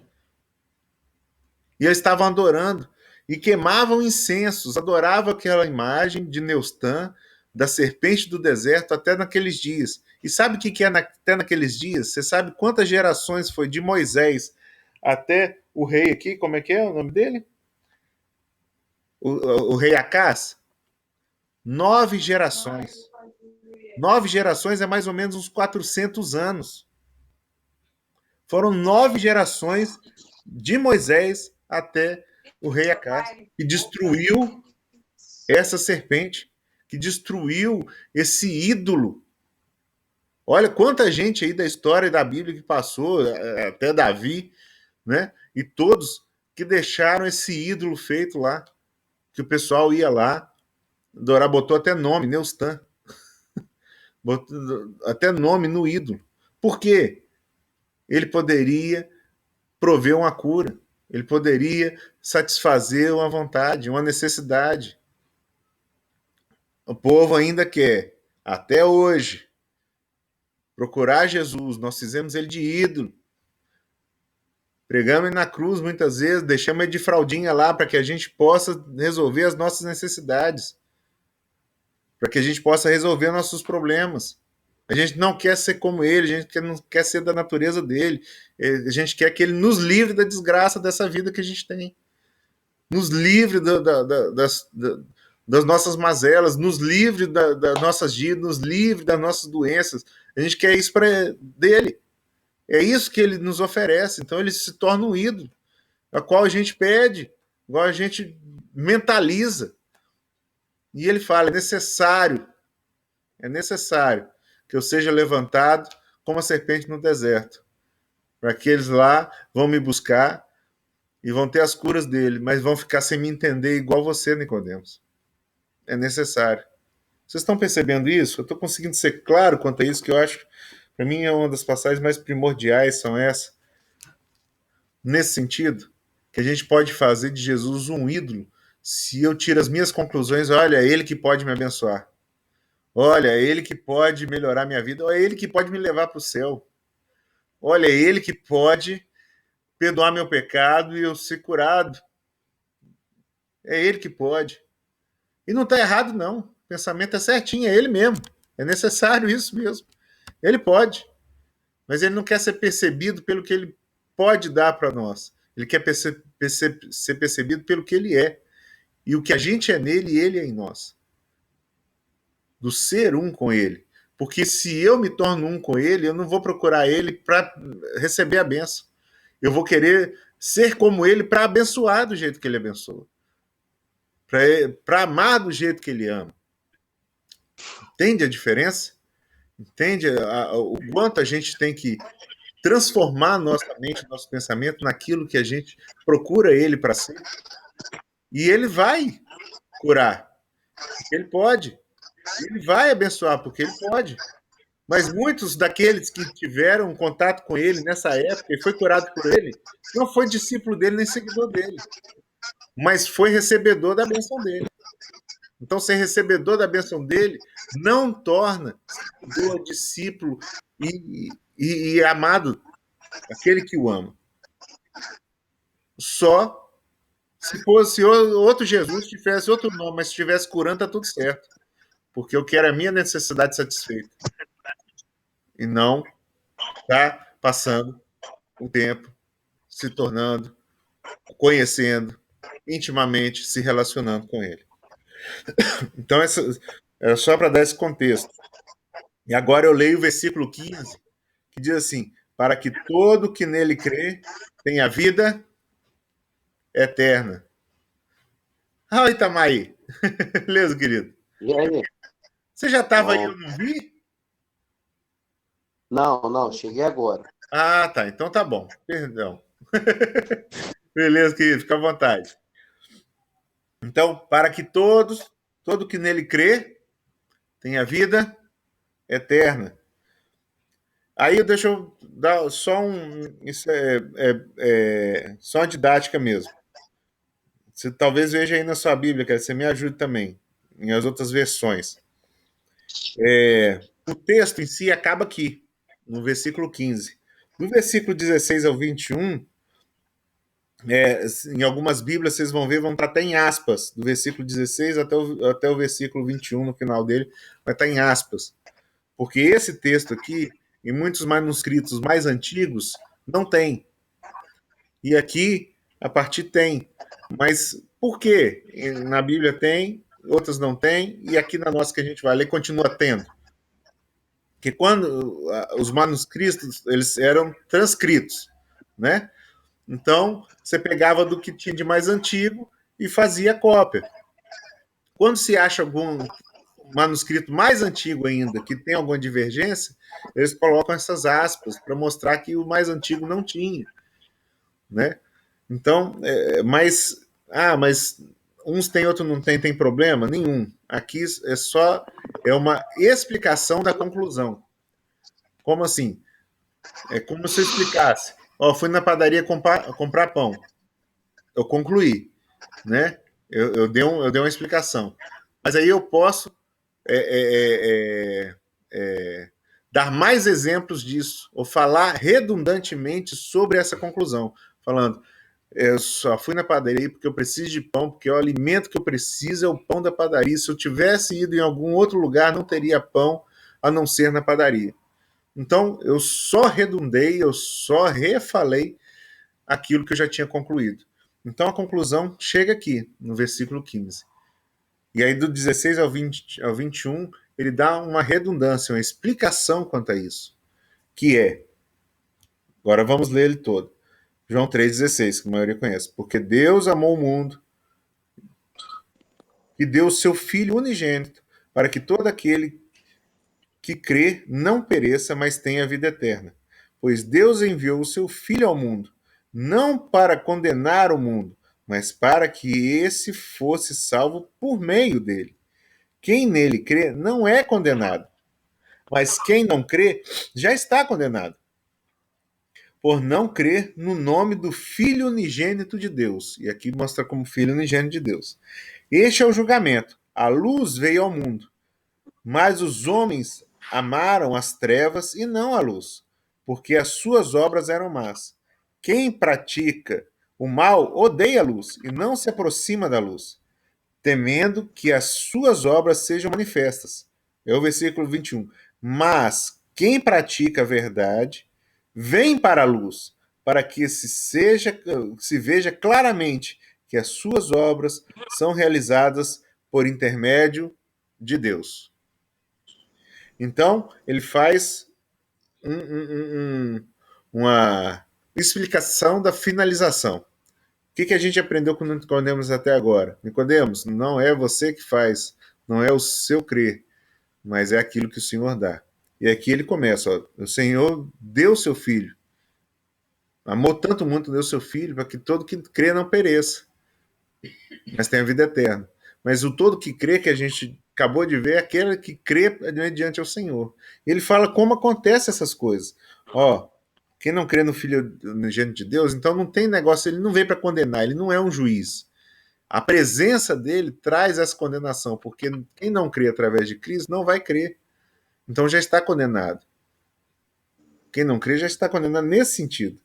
E eles estavam adorando e queimavam incensos, adoravam aquela imagem de Neustã, da serpente do deserto, até naqueles dias. E sabe o que é até naqueles dias? Você sabe quantas gerações foi de Moisés até o rei aqui? Como é que é o nome dele? O rei Acás? 9 gerações. 9 gerações é mais ou menos uns 400 anos. Foram 9 gerações de Moisés até o rei Acás, que destruiu essa serpente, que destruiu esse ídolo. Olha quanta gente aí da história da Bíblia que passou, até Davi, né? E todos que deixaram esse ídolo feito lá, que o pessoal ia lá, adorar, botou até nome, Neustã. Botou até nome no ídolo. Por quê? Ele poderia prover uma cura. Ele poderia satisfazer uma vontade, uma necessidade. O povo ainda quer, até hoje, procurar Jesus. Nós fizemos ele de ídolo. Pregamos ele na cruz muitas vezes, deixamos ele de fraldinha lá para que a gente possa resolver as nossas necessidades. Para que a gente possa resolver nossos problemas. A gente não quer ser como ele, a gente não quer ser da natureza dele. A gente quer que ele nos livre da desgraça dessa vida que a gente tem. Nos livre das nossas mazelas, nos livre das nossas dívidas, nos livre das nossas doenças. A gente quer isso dele. É isso que ele nos oferece. Então ele se torna um ídolo, a qual a gente pede, igual a gente mentaliza. E ele fala, é necessário que eu seja levantado como a serpente no deserto, para que eles lá vão me buscar e vão ter as curas dele, mas vão ficar sem me entender igual você, Nicodemos. É necessário. Vocês estão percebendo isso? Eu estou conseguindo ser claro quanto a isso, que eu acho, para mim, é uma das passagens mais primordiais, são essas. Nesse sentido, que a gente pode fazer de Jesus um ídolo, se eu tiro as minhas conclusões, olha, é ele que pode me abençoar. Olha, é ele que pode melhorar minha vida, olha, é ele que pode me levar para o céu. Olha, é ele que pode perdoar meu pecado e eu ser curado. É ele que pode. E não está errado, não. O pensamento é certinho, é ele mesmo. É necessário isso mesmo. Ele pode. Mas ele não quer ser percebido pelo que ele pode dar para nós. Ele quer ser percebido pelo que ele é. E o que a gente é nele e ele é em nós. Do ser um com ele. Porque se eu me torno um com ele, eu não vou procurar ele para receber a benção. Eu vou querer ser como ele para abençoar do jeito que ele abençoa. Para amar do jeito que ele ama. Entende a diferença? Entende o quanto a gente tem que transformar nossa mente, nosso pensamento naquilo que a gente procura ele para ser? E ele vai curar, porque ele pode. Ele vai abençoar, porque ele pode. Mas muitos daqueles que tiveram contato com ele nessa época e foi curado por ele, não foi discípulo dele nem seguidor dele, mas foi recebedor da bênção dele. Então, ser recebedor da bênção dele não torna o discípulo e amado, aquele que o ama. Só se fosse outro Jesus, tivesse outro nome, mas se estivesse curando, tá tudo certo. Porque eu quero a minha necessidade satisfeita. E não tá passando o tempo, se tornando, conhecendo, intimamente, se relacionando com ele. Então, é só para dar esse contexto. E agora eu leio o versículo 15, que diz assim, para que todo que nele crê tenha vida eterna. Ah, Itamai. Beleza, querido? E aí? Você já estava aí, Bom. eu não vi? Não, cheguei agora. Ah, tá. Então tá bom. Perdão. Beleza, querido, fica à vontade. Então, para que todo que nele crê, tenha vida eterna. Aí deixa eu dar só isso só uma didática mesmo. Você talvez veja aí na sua Bíblia, que você me ajude também, em as outras versões. O texto em si acaba aqui, no versículo 15. Do versículo 16 ao 21, em algumas Bíblias vocês vão ver, vão estar até em aspas, do versículo 16 até o versículo 21, no final dele, vai estar em aspas. Porque esse texto aqui, em muitos manuscritos mais antigos, não tem. E aqui, a partir tem. Mas por quê? Na Bíblia tem, outras não tem, e aqui na nossa que a gente vai ler, continua tendo. Porque quando os manuscritos, eles eram transcritos, né? Então, você pegava do que tinha de mais antigo e fazia cópia. Quando se acha algum manuscrito mais antigo ainda, que tem alguma divergência, eles colocam essas aspas para mostrar que o mais antigo não tinha, né? Então, mas uns tem, outros não tem problema? Nenhum. Aqui é uma explicação da conclusão. Como assim? É como se eu explicasse. Fui na padaria comprar pão. Eu concluí, né? Eu dei uma explicação. Mas aí eu posso é, é, é, dar mais exemplos disso, ou falar redundantemente sobre essa conclusão, falando, eu só fui na padaria porque eu preciso de pão, porque o alimento que eu preciso é o pão da padaria. Se eu tivesse ido em algum outro lugar, não teria pão a não ser na padaria. Então, eu só redundei, eu só refalei aquilo que eu já tinha concluído. Então, a conclusão chega aqui, no versículo 15. E aí, do 16 ao 21, ele dá uma redundância, uma explicação quanto a isso. Que é, agora vamos ler ele todo. João 3,16, que a maioria conhece. Porque Deus amou o mundo e deu o seu Filho unigênito, para que todo aquele que crê não pereça, mas tenha vida eterna. Pois Deus enviou o seu Filho ao mundo, não para condenar o mundo, mas para que esse fosse salvo por meio dele. Quem nele crê não é condenado, mas quem não crê já está condenado, por não crer no nome do Filho unigênito de Deus. E aqui mostra como Filho unigênito de Deus. Este é o julgamento. A luz veio ao mundo, mas os homens amaram as trevas e não a luz, porque as suas obras eram más. Quem pratica o mal odeia a luz e não se aproxima da luz, temendo que as suas obras sejam manifestas. É o versículo 21. Mas quem pratica a verdade vem para a luz, para que se veja claramente que as suas obras são realizadas por intermédio de Deus. Então, ele faz uma explicação da finalização. O que a gente aprendeu com Nicodemos até agora? Nicodemos, não é você que faz, não é o seu crer, mas é aquilo que o Senhor dá. E aqui ele começa, o Senhor deu seu Filho. Amou tanto muito, deu seu Filho, para que todo que crê não pereça, mas tenha vida eterna. Mas o todo que crê, que a gente acabou de ver, é aquele que crê mediante ao Senhor. Ele fala como acontecem essas coisas. Quem não crê no Filho unigênito de Deus, então não tem negócio, ele não veio para condenar, ele não é um juiz. A presença dele traz essa condenação, porque quem não crê através de Cristo não vai crer. Então já está condenado. Quem não crê já está condenado nesse sentido.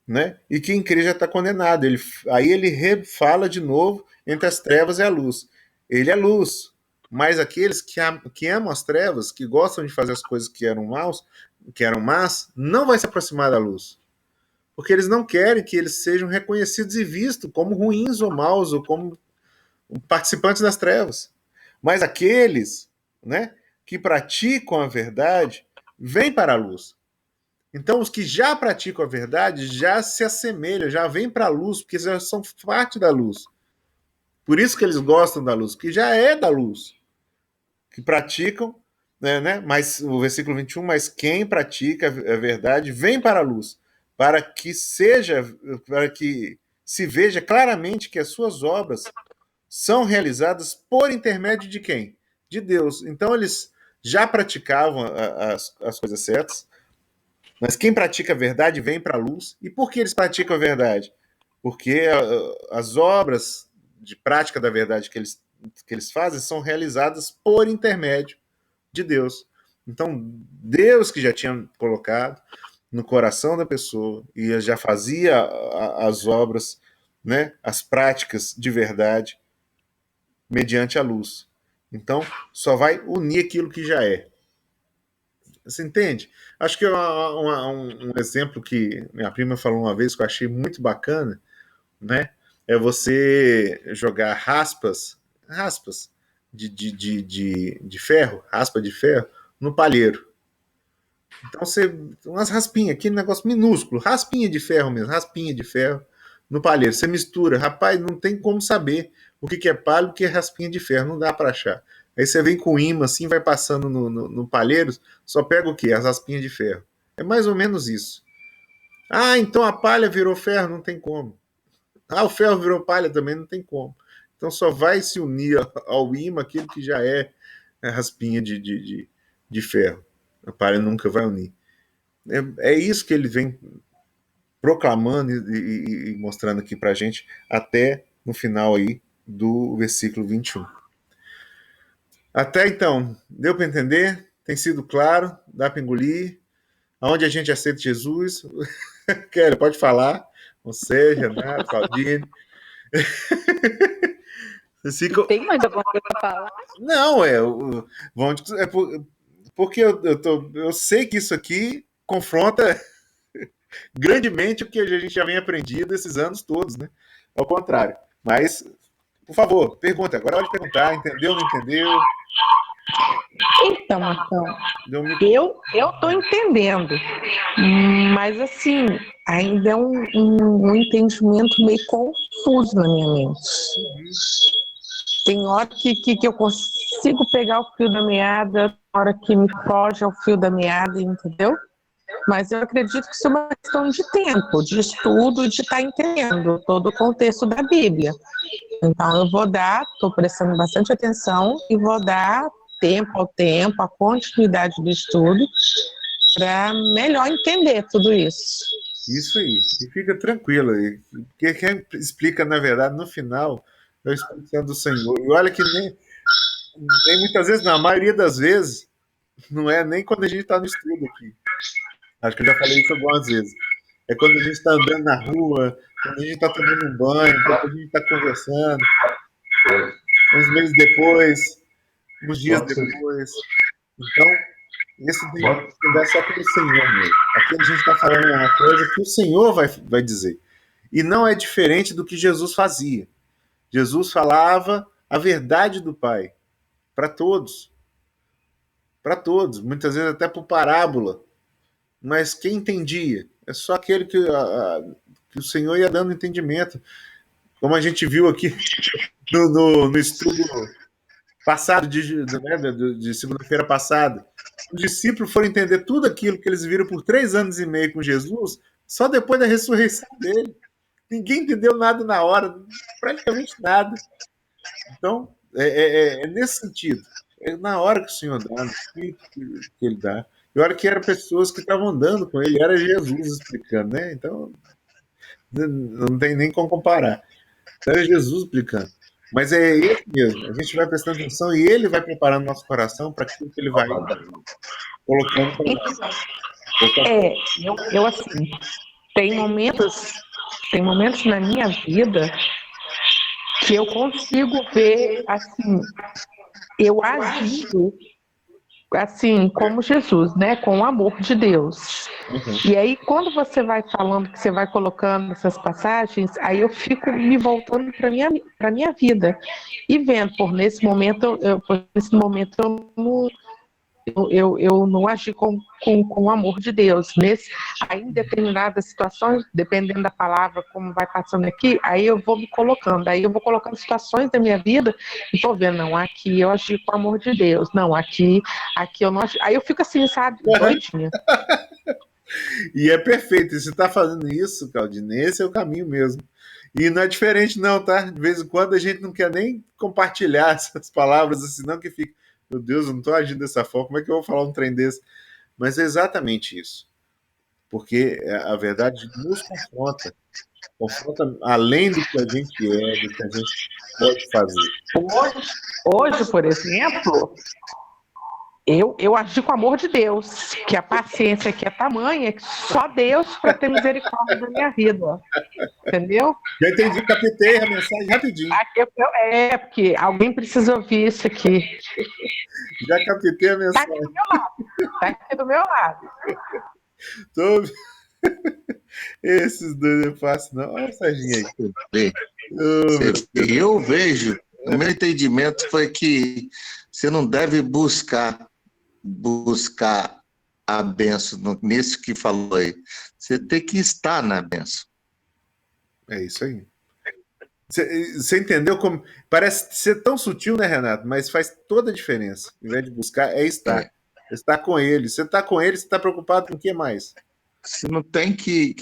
Né? E quem crê já está condenado. Aí ele fala de novo entre as trevas e a luz. Ele é luz, mas aqueles que amam as trevas, que gostam de fazer as coisas que eram más, não vai se aproximar da luz. Porque eles não querem que eles sejam reconhecidos e vistos como ruins ou maus, ou como participantes das trevas. Mas aqueles, né, que praticam a verdade, vêm para a luz. Então, os que já praticam a verdade já se assemelham, já vêm para a luz, porque já são parte da luz. Por isso que eles gostam da luz, porque já é da luz. Que praticam, né? Mas o versículo 21, mas quem pratica a verdade vem para a luz, para que se veja claramente que as suas obras são realizadas por intermédio de quem? De Deus. Então eles já praticavam as coisas certas, mas quem pratica a verdade vem para a luz. E por que eles praticam a verdade? Porque as obras de prática da verdade que eles fazem são realizadas por intermédio de Deus. Então, Deus que já tinha colocado no coração da pessoa e já fazia as obras, né, as práticas de verdade mediante a luz. Então, só vai unir aquilo que já é. Você entende? Acho que um exemplo que minha prima falou uma vez que eu achei muito bacana, né? É você jogar raspas de ferro, raspa de ferro, no palheiro. Então você. Umas raspinhas, aquele negócio minúsculo, raspinha de ferro mesmo, raspinha de ferro no palheiro. Você mistura, rapaz, não tem como saber o que é palho e o que é raspinha de ferro, não dá para achar. Aí você vem com imã assim, vai passando no palheiro, só pega o quê? As raspinhas de ferro. É mais ou menos isso. Ah, então a palha virou ferro, não tem como. Ah, o ferro virou palha também, não tem como. Então só vai se unir ao imã aquilo que já é raspinha de ferro. A palha nunca vai unir. É isso que ele vem proclamando e mostrando aqui pra gente até no final aí do versículo 21. Até então, deu para entender? Tem sido claro? Dá para engolir? Aonde a gente aceita Jesus? Kelly, pode falar. Você, Renato, Claudine. Tem mais alguma coisa para falar? Não, porque eu sei que isso aqui confronta grandemente o que a gente já vem aprendido esses anos todos, né? Ao contrário. Mas, por favor, pergunta. Agora é hora de perguntar. Entendeu, não entendeu? Então, Marcão, eu estou entendendo, mas assim, ainda é um entendimento meio confuso na minha mente. Tem hora que eu consigo pegar o fio da meada, hora que me foge ao fio da meada, entendeu? Mas eu acredito que isso é uma questão de tempo, de estudo, de estar entendendo todo o contexto da Bíblia. Então eu estou prestando bastante atenção e vou dar tempo ao tempo, a continuidade do estudo, para melhor entender tudo isso. Isso aí, e fica tranquila. Porque quem explica, na verdade, no final, é o Espírito Santo do Senhor. E olha que nem muitas vezes, na maioria das vezes, não é nem quando a gente está no estudo aqui. Acho que eu já falei isso algumas vezes. É quando a gente está andando na rua, quando a gente está tomando um banho, quando a gente está conversando, uns meses depois, uns dias depois. Então, esse tem só pelo Senhor mesmo. Aqui a gente está falando uma coisa que o Senhor vai dizer. E não é diferente do que Jesus fazia. Jesus falava a verdade do Pai para todos. Para todos. Muitas vezes até por parábola. Mas quem entendia? É só aquele que o Senhor ia dando entendimento. Como a gente viu aqui no estudo passado, de segunda-feira passada. Os discípulos foram entender tudo aquilo que eles viram por 3 anos e meio com Jesus, só depois da ressurreição dele. Ninguém entendeu nada na hora, praticamente nada. Então, é nesse sentido. É na hora que o Senhor dá, no Espírito que ele dá. E olha que eram pessoas que estavam andando com ele, era Jesus explicando, né? Então, não tem nem como comparar. Então, era Jesus explicando. Mas é ele mesmo. A gente vai prestando atenção e ele vai preparando nosso coração para aquilo que ele vai colocando para nós. Eu assim, tem momentos na minha vida que eu consigo ver, assim, eu agindo assim, como Jesus, né? Com o amor de Deus. Uhum. E aí, quando você vai falando, que você vai colocando essas passagens, aí eu fico me voltando para minha vida. E vendo, nesse momento eu Eu não agi com o amor de Deus. Aí, em determinadas situações, dependendo da palavra, como vai passando aqui, aí eu vou me colocando. Aí eu vou colocando situações da minha vida e estou vendo, não, aqui eu agi com o amor de Deus. Não, aqui eu não agi. Aí eu fico assim, sabe, doidinha. E é perfeito. E você está fazendo isso, Claudine, esse é o caminho mesmo. E não é diferente não, tá? De vez em quando a gente não quer nem compartilhar essas palavras, assim, não que fica, meu Deus, eu não estou agindo dessa forma, como é que eu vou falar um trem desse? Mas é exatamente isso. Porque a verdade nos confronta. Confronta além do que a gente é, do que a gente pode fazer. Hoje, por exemplo, eu agi com o amor de Deus, que a paciência aqui é tamanha, que só Deus para ter misericórdia da minha vida, ó. Entendeu? Já entendi, captei a mensagem rapidinho. Porque alguém precisa ouvir isso aqui. Já captei a Tá mensagem. aqui do meu lado. Tá aqui do meu lado. Tô... Esses dois eu faço, não. Olha a Serginha aí. Bem, eu vejo, o meu entendimento foi que você não deve buscar a bênção nisso que falou aí. Você tem que estar na bênção. É isso aí. Você entendeu como... Parece ser tão sutil, né, Renato? Mas faz toda a diferença. Em vez de buscar, é estar. É. Estar com ele. Você está com ele, você está preocupado com o que mais? Você não tem que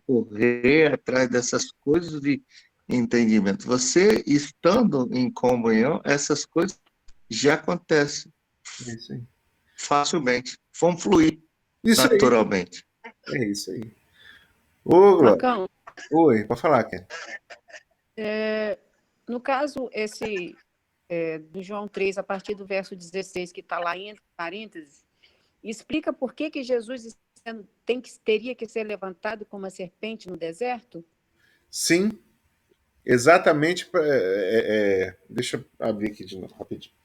correr atrás dessas coisas de entendimento. Você estando em comunhão, essas coisas já acontecem. É isso aí. Facilmente. Vão fluir isso naturalmente. Aí. É isso aí. Ô, Glória. Oi, pode falar, Ken. No caso, esse do João 3, a partir do verso 16, que está lá entre parênteses, explica por que Jesus teria que ser levantado como uma serpente no deserto? Sim, exatamente. Deixa eu abrir aqui de novo, rapidinho.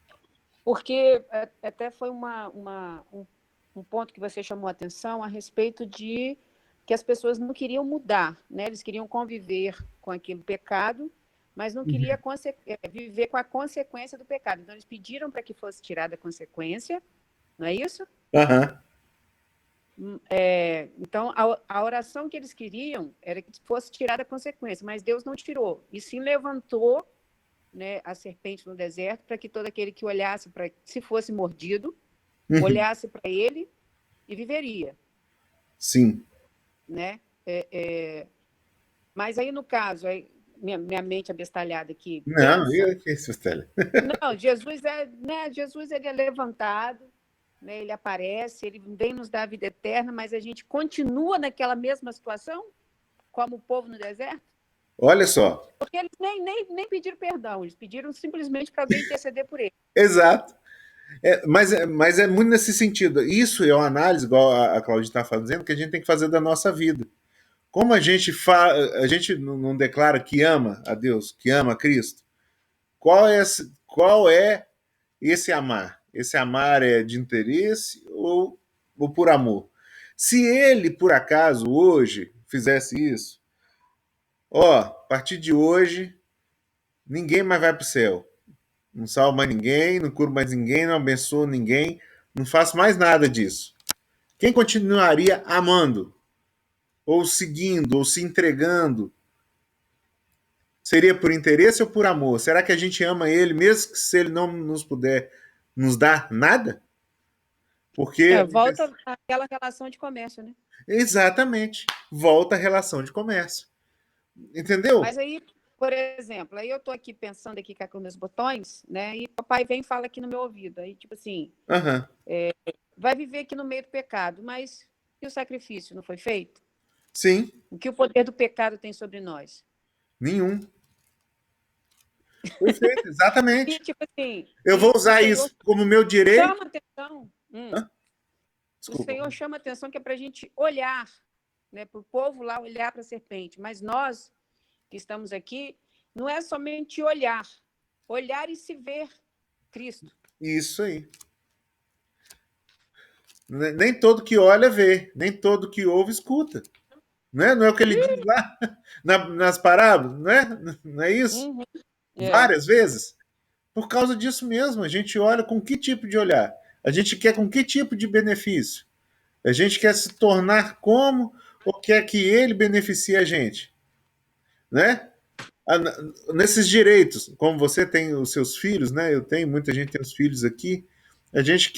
Porque até foi um ponto que você chamou a atenção a respeito de que as pessoas não queriam mudar, né? Eles queriam conviver com aquele pecado, mas não queriam viver com a consequência do pecado. Então, eles pediram para que fosse tirada a consequência, não é isso? Então, a oração que eles queriam era que fosse tirada a consequência, mas Deus não tirou, e sim levantou, né, a serpente no deserto para que todo aquele que olhasse, se fosse mordido, olhasse para ele e viveria. Sim. Né? Mas aí, no caso, minha mente abestalhada aqui... Não, que isso, Stella? Não, Jesus ele é levantado, né? Ele aparece, ele vem nos dar a vida eterna, mas a gente continua naquela mesma situação, como o povo no deserto? Olha só. Porque eles nem pediram perdão, eles pediram simplesmente para alguém interceder por ele. Exato. Mas é muito nesse sentido. Isso é uma análise, igual a Claudine está fazendo, que a gente tem que fazer da nossa vida. Como a gente não declara que ama a Deus, que ama a Cristo, qual é esse amar? Esse amar é de interesse ou por amor? Se ele, por acaso, hoje fizesse isso, a partir de hoje, ninguém mais vai para o céu. Não salvo mais ninguém, não curo mais ninguém, não abençoo ninguém, não faço mais nada disso. Quem continuaria amando? Ou seguindo, ou se entregando? Seria por interesse ou por amor? Será que a gente ama ele, mesmo que se ele não nos puder nos dar nada? Porque... volta àquela relação de comércio, né? Exatamente. Volta à relação de comércio. Entendeu? Mas aí, por exemplo, aí eu estou aqui pensando aqui com meus botões, né? E o papai vem e fala aqui no meu ouvido. Aí, tipo assim, vai viver aqui no meio do pecado, mas e o sacrifício não foi feito? Sim. O que o poder do pecado tem sobre nós? Nenhum. Perfeito, exatamente. E, tipo assim, eu vou usar isso como meu direito. Chama atenção. O Senhor chama atenção que é para a gente olhar, né, para o povo lá olhar para a serpente, mas nós que estamos aqui, não é somente olhar e se ver Cristo. Isso aí. Nem todo que olha vê, nem todo que ouve escuta. Não é o que ele diz lá nas parábolas, não é isso? Várias vezes. Por causa disso mesmo, a gente olha com que tipo de olhar? A gente quer com que tipo de benefício? A gente quer se tornar como ou quer que ele beneficie a gente? Né? Nesses direitos, como você tem os seus filhos, né? Eu tenho, muita gente tem os filhos aqui. A gente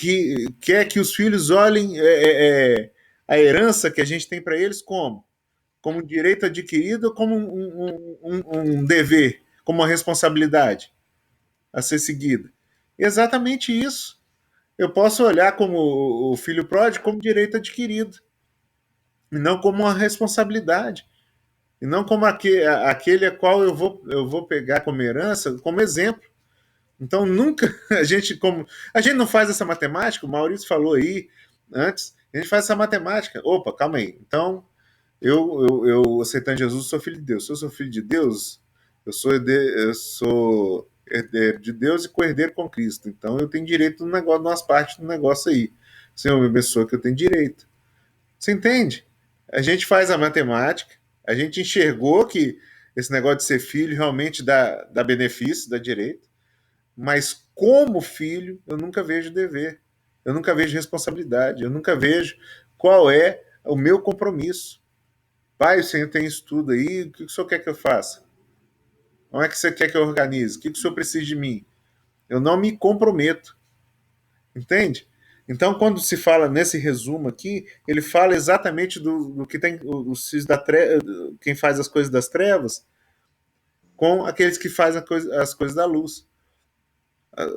quer que os filhos olhem a herança que a gente tem para eles como? Como um direito adquirido ou como um dever, como uma responsabilidade a ser seguida? Exatamente isso. Eu posso olhar como o filho pródigo como direito adquirido, e não como uma responsabilidade. E não como aquele a qual eu vou pegar como herança, como exemplo. Então, nunca a gente não faz essa matemática, o Maurício falou aí antes, a gente faz essa matemática. Opa, calma aí. Então, eu aceitando Jesus, sou filho de Deus. Se eu sou filho de Deus, eu sou herdeiro de Deus e co-herdeiro com Cristo. Então, eu tenho direito no negócio, umas partes do negócio aí. O Senhor me abençoa que eu tenho direito. Você entende? A gente faz a matemática, a gente enxergou que esse negócio de ser filho realmente dá benefício, dá direito, mas como filho, eu nunca vejo dever, eu nunca vejo responsabilidade, eu nunca vejo qual é o meu compromisso. Pai, o Senhor tem isso tudo aí, o que o Senhor quer que eu faça? Como é que você quer que eu organize? O que o Senhor precisa de mim? Eu não me comprometo, entende? Então, quando se fala nesse resumo aqui, ele fala exatamente do que tem os filhos da quem faz as coisas das trevas, com aqueles que fazem as coisas da luz.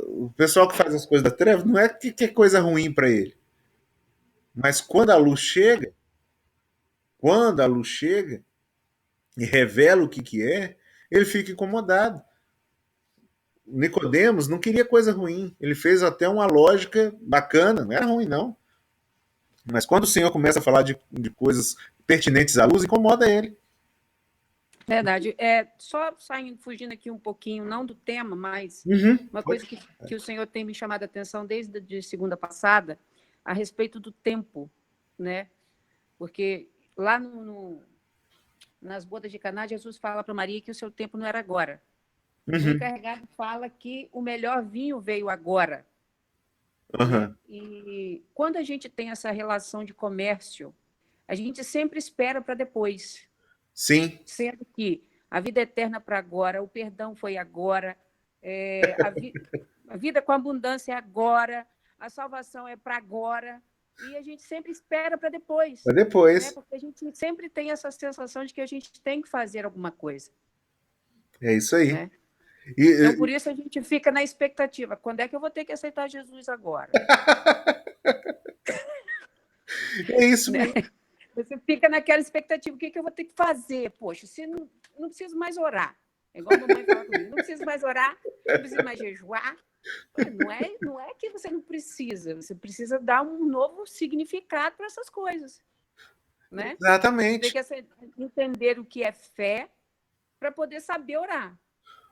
O pessoal que faz as coisas da treva não é que é coisa ruim para ele, mas quando a luz chega e revela o que é, ele fica incomodado. Nicodemos não queria coisa ruim, ele fez até uma lógica bacana, não era ruim não. Mas quando o Senhor começa a falar de coisas pertinentes à luz, incomoda ele. Verdade. Só saindo, fugindo aqui um pouquinho, não do tema, mas uma coisa que o Senhor tem me chamado a atenção desde a segunda passada, a respeito do tempo, né? Porque lá nas bodas de Caná, Jesus fala para Maria que o seu tempo não era agora. O encarregado fala que o melhor vinho veio agora. Né? E quando a gente tem essa relação de comércio, a gente sempre espera para depois. Sim. Sendo que a vida eterna para agora, o perdão foi agora, a vida com abundância é agora, a salvação é para agora, e a gente sempre espera para depois. Para depois. Né? Porque a gente sempre tem essa sensação de que a gente tem que fazer alguma coisa. É isso aí. Né? Então, por isso a gente fica na expectativa. Quando é que eu vou ter que aceitar Jesus agora? É isso mesmo. Né? Você fica naquela expectativa. O que eu vou ter que fazer? Poxa, se não preciso mais orar. É igual a mamãe fala comigo. Não preciso mais orar, não preciso mais jejuar. Não é que você não precisa. Você precisa dar um novo significado para essas coisas. Né? Exatamente. Você tem que entender o que é fé para poder saber orar.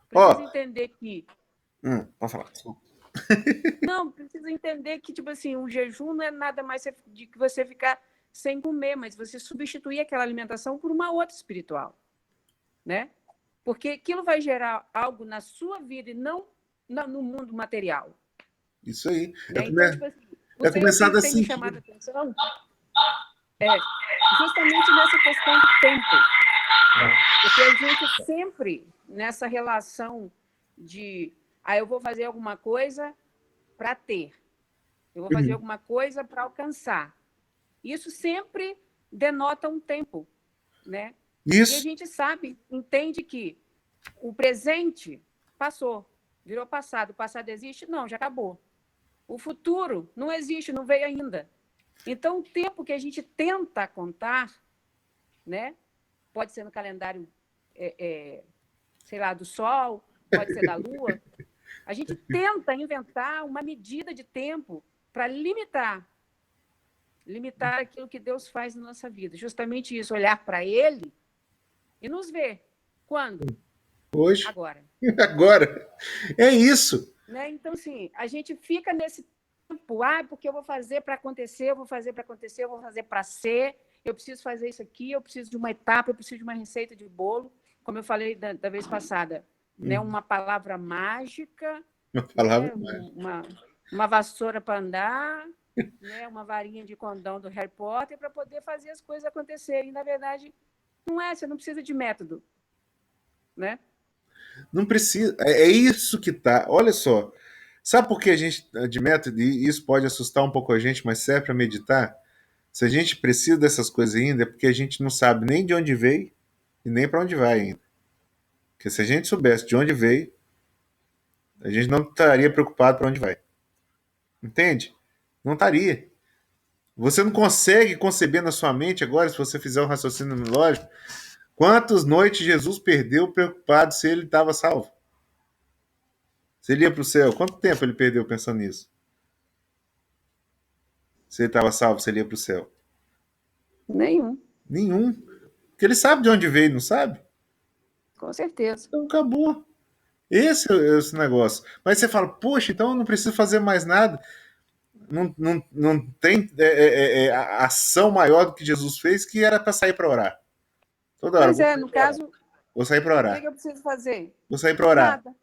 Precisa entender que... Pode falar. Não, precisa entender que, tipo assim, o jejum não é nada mais de que você ficar sem comer, mas você substituir aquela alimentação por uma outra espiritual, né? Porque aquilo vai gerar algo na sua vida e não no mundo material. Isso aí. Né? Então, tipo assim, é começar tem me chamado a atenção justamente nessa questão do tempo. Porque a gente sempre, nessa relação de eu vou fazer alguma coisa para ter, eu vou fazer alguma coisa para alcançar. Isso sempre denota um tempo, né? Isso. E a gente entende que o presente passou, virou passado. O passado existe? Não, já acabou. O futuro não existe, não veio ainda. Então, o tempo que a gente tenta contar, né? Pode ser no calendário, sei lá, do Sol, pode ser da Lua. A gente tenta inventar uma medida de tempo para limitar aquilo que Deus faz na nossa vida. Justamente isso, olhar para Ele e nos ver. Quando? Hoje. Agora. Agora. É isso. Né? Então, assim, a gente fica nesse tempo, porque eu vou fazer para acontecer, eu vou fazer para acontecer, eu vou fazer para ser, eu preciso fazer isso aqui, eu preciso de uma etapa, eu preciso de uma receita de bolo, como eu falei da vez passada, né? Uma palavra mágica. Uma palavra mágica. uma vassoura para andar, né? Uma varinha de condão do Harry Potter para poder fazer as coisas acontecerem. Na verdade, não é, você não precisa de método, né? Não precisa. É isso que tá. Olha só. Sabe por que a gente, de método, e isso pode assustar um pouco a gente, mas serve para meditar? Se a gente precisa dessas coisas ainda, é porque a gente não sabe nem de onde veio e nem para onde vai ainda. Porque se a gente soubesse de onde veio, a gente não estaria preocupado para onde vai. Entende? Não estaria. Você não consegue conceber na sua mente agora, se você fizer um raciocínio lógico, quantas noites Jesus perdeu preocupado se ele estava salvo? Se ele ia para o céu, quanto tempo ele perdeu pensando nisso? Se ele estava salvo, se ele ia para o céu? Nenhum, Nenhum. Porque ele sabe de onde veio, não sabe? com certeza. Então acabou. Esse é esse negócio. Mas você fala, poxa, então eu não preciso fazer mais nada. Não tem ação maior do que Jesus fez, que era para sair para orar. Toda hora. Pois é, no caso, Vou sair para o orar. que eu preciso fazer? Vou sair para orar. Nada.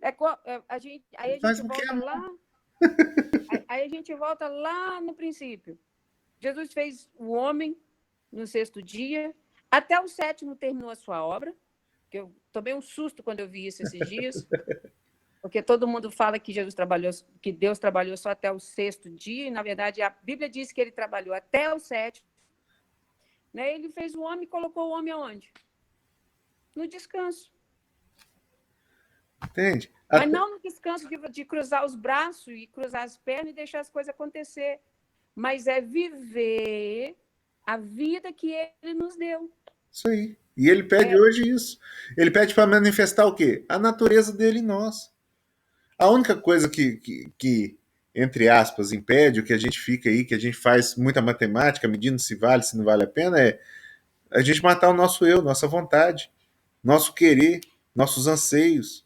Aí a Faz gente o quê, volta amor? lá. Aí a gente volta lá no princípio. Jesus fez o homem no sexto dia, até o sétimo terminou a sua obra, que eu tomei um susto quando eu vi isso esses dias, porque todo mundo fala que Jesus trabalhou, que Deus trabalhou só até o sexto dia, e na verdade a Bíblia diz que ele trabalhou até o sétimo. Né? Ele fez o homem e colocou o homem aonde? No descanso. Entende? Mas não no descanso de cruzar os braços e cruzar as pernas e deixar as coisas acontecer. Mas é viver a vida que ele nos deu. Isso aí. E ele pede hoje isso. Ele pede para manifestar o quê? A natureza dele em nós. A única coisa que, entre aspas, impede o que a gente fica aí, que a gente faz muita matemática, medindo se vale, se não vale a pena, é a gente matar o nosso eu, nossa vontade, nosso querer, nossos anseios,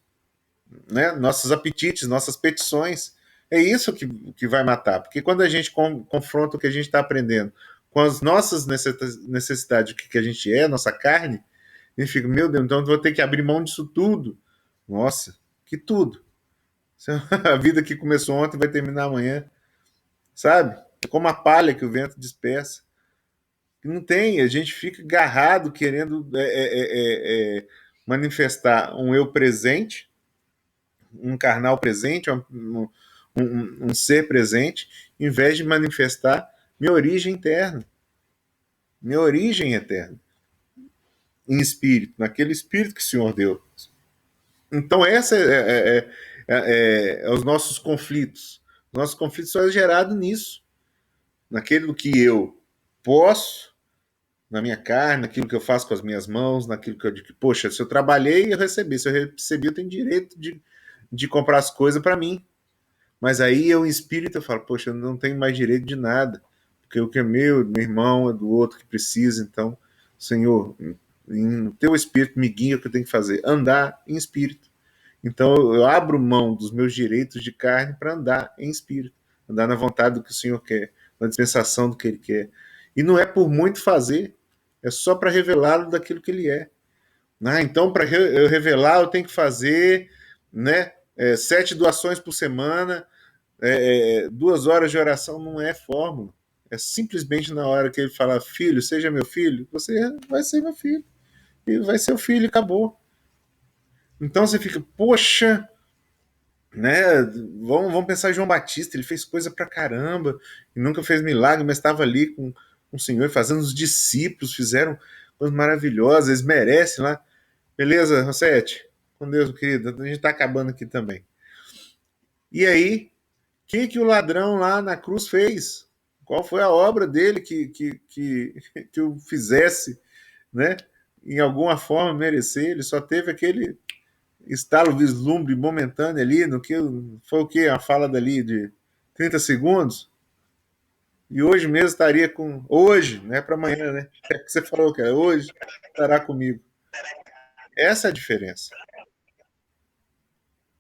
né? Nossos apetites, nossas petições. É isso que vai matar. Porque quando a gente confronta o que a gente está aprendendo com as nossas necessidades, o que a gente é, nossa carne, a gente fica, meu Deus, então eu vou ter que abrir mão disso tudo. Nossa, que tudo. A vida que começou ontem vai terminar amanhã. Sabe? É como a palha que o vento dispersa. Não tem, a gente fica agarrado querendo manifestar um eu presente, um carnal presente, um ser presente, em vez de manifestar minha origem interna, minha origem eterna, em espírito, naquele espírito que o Senhor deu. Então, essa é os nossos conflitos. Os nossos conflitos são gerados nisso, naquilo que eu posso, na minha carne, naquilo que eu faço com as minhas mãos, naquilo que eu digo, poxa, se eu trabalhei, eu recebi. Se eu recebi, eu tenho direito de comprar as coisas para mim. Mas aí eu, em espírito, eu falo, poxa, eu não tenho mais direito de nada, porque o que é meu irmão, é do outro que precisa. Então, Senhor, no teu espírito me guia o que eu tenho que fazer, andar em espírito. Então eu abro mão dos meus direitos de carne para andar em espírito, andar na vontade do que o Senhor quer, na dispensação do que Ele quer. E não é por muito fazer, é só para revelá-lo daquilo que Ele é. Então, para eu revelar, eu tenho que fazer, né, 7 doações por semana, 2 horas de oração. Não é fórmula. É simplesmente na hora que Ele fala, filho, seja meu filho, você vai ser meu filho. E vai ser o filho, acabou. Então você fica, poxa, né? Vamos pensar em João Batista, ele fez coisa pra caramba, e nunca fez milagre, mas estava ali com o Senhor fazendo, os discípulos fizeram coisas maravilhosas, eles merecem lá. Beleza, Rosete? Com Deus, querido, a gente tá acabando aqui também. E aí, o que o ladrão lá na cruz fez? Qual foi a obra dele que o fizesse, né? Em alguma forma merecer? Ele só teve aquele estalo, vislumbre momentâneo ali, no que foi o que? A fala dali de 30 segundos. E hoje mesmo estaria com. Hoje, não é para amanhã, né? É que você falou, cara, hoje estará comigo. Essa é a diferença.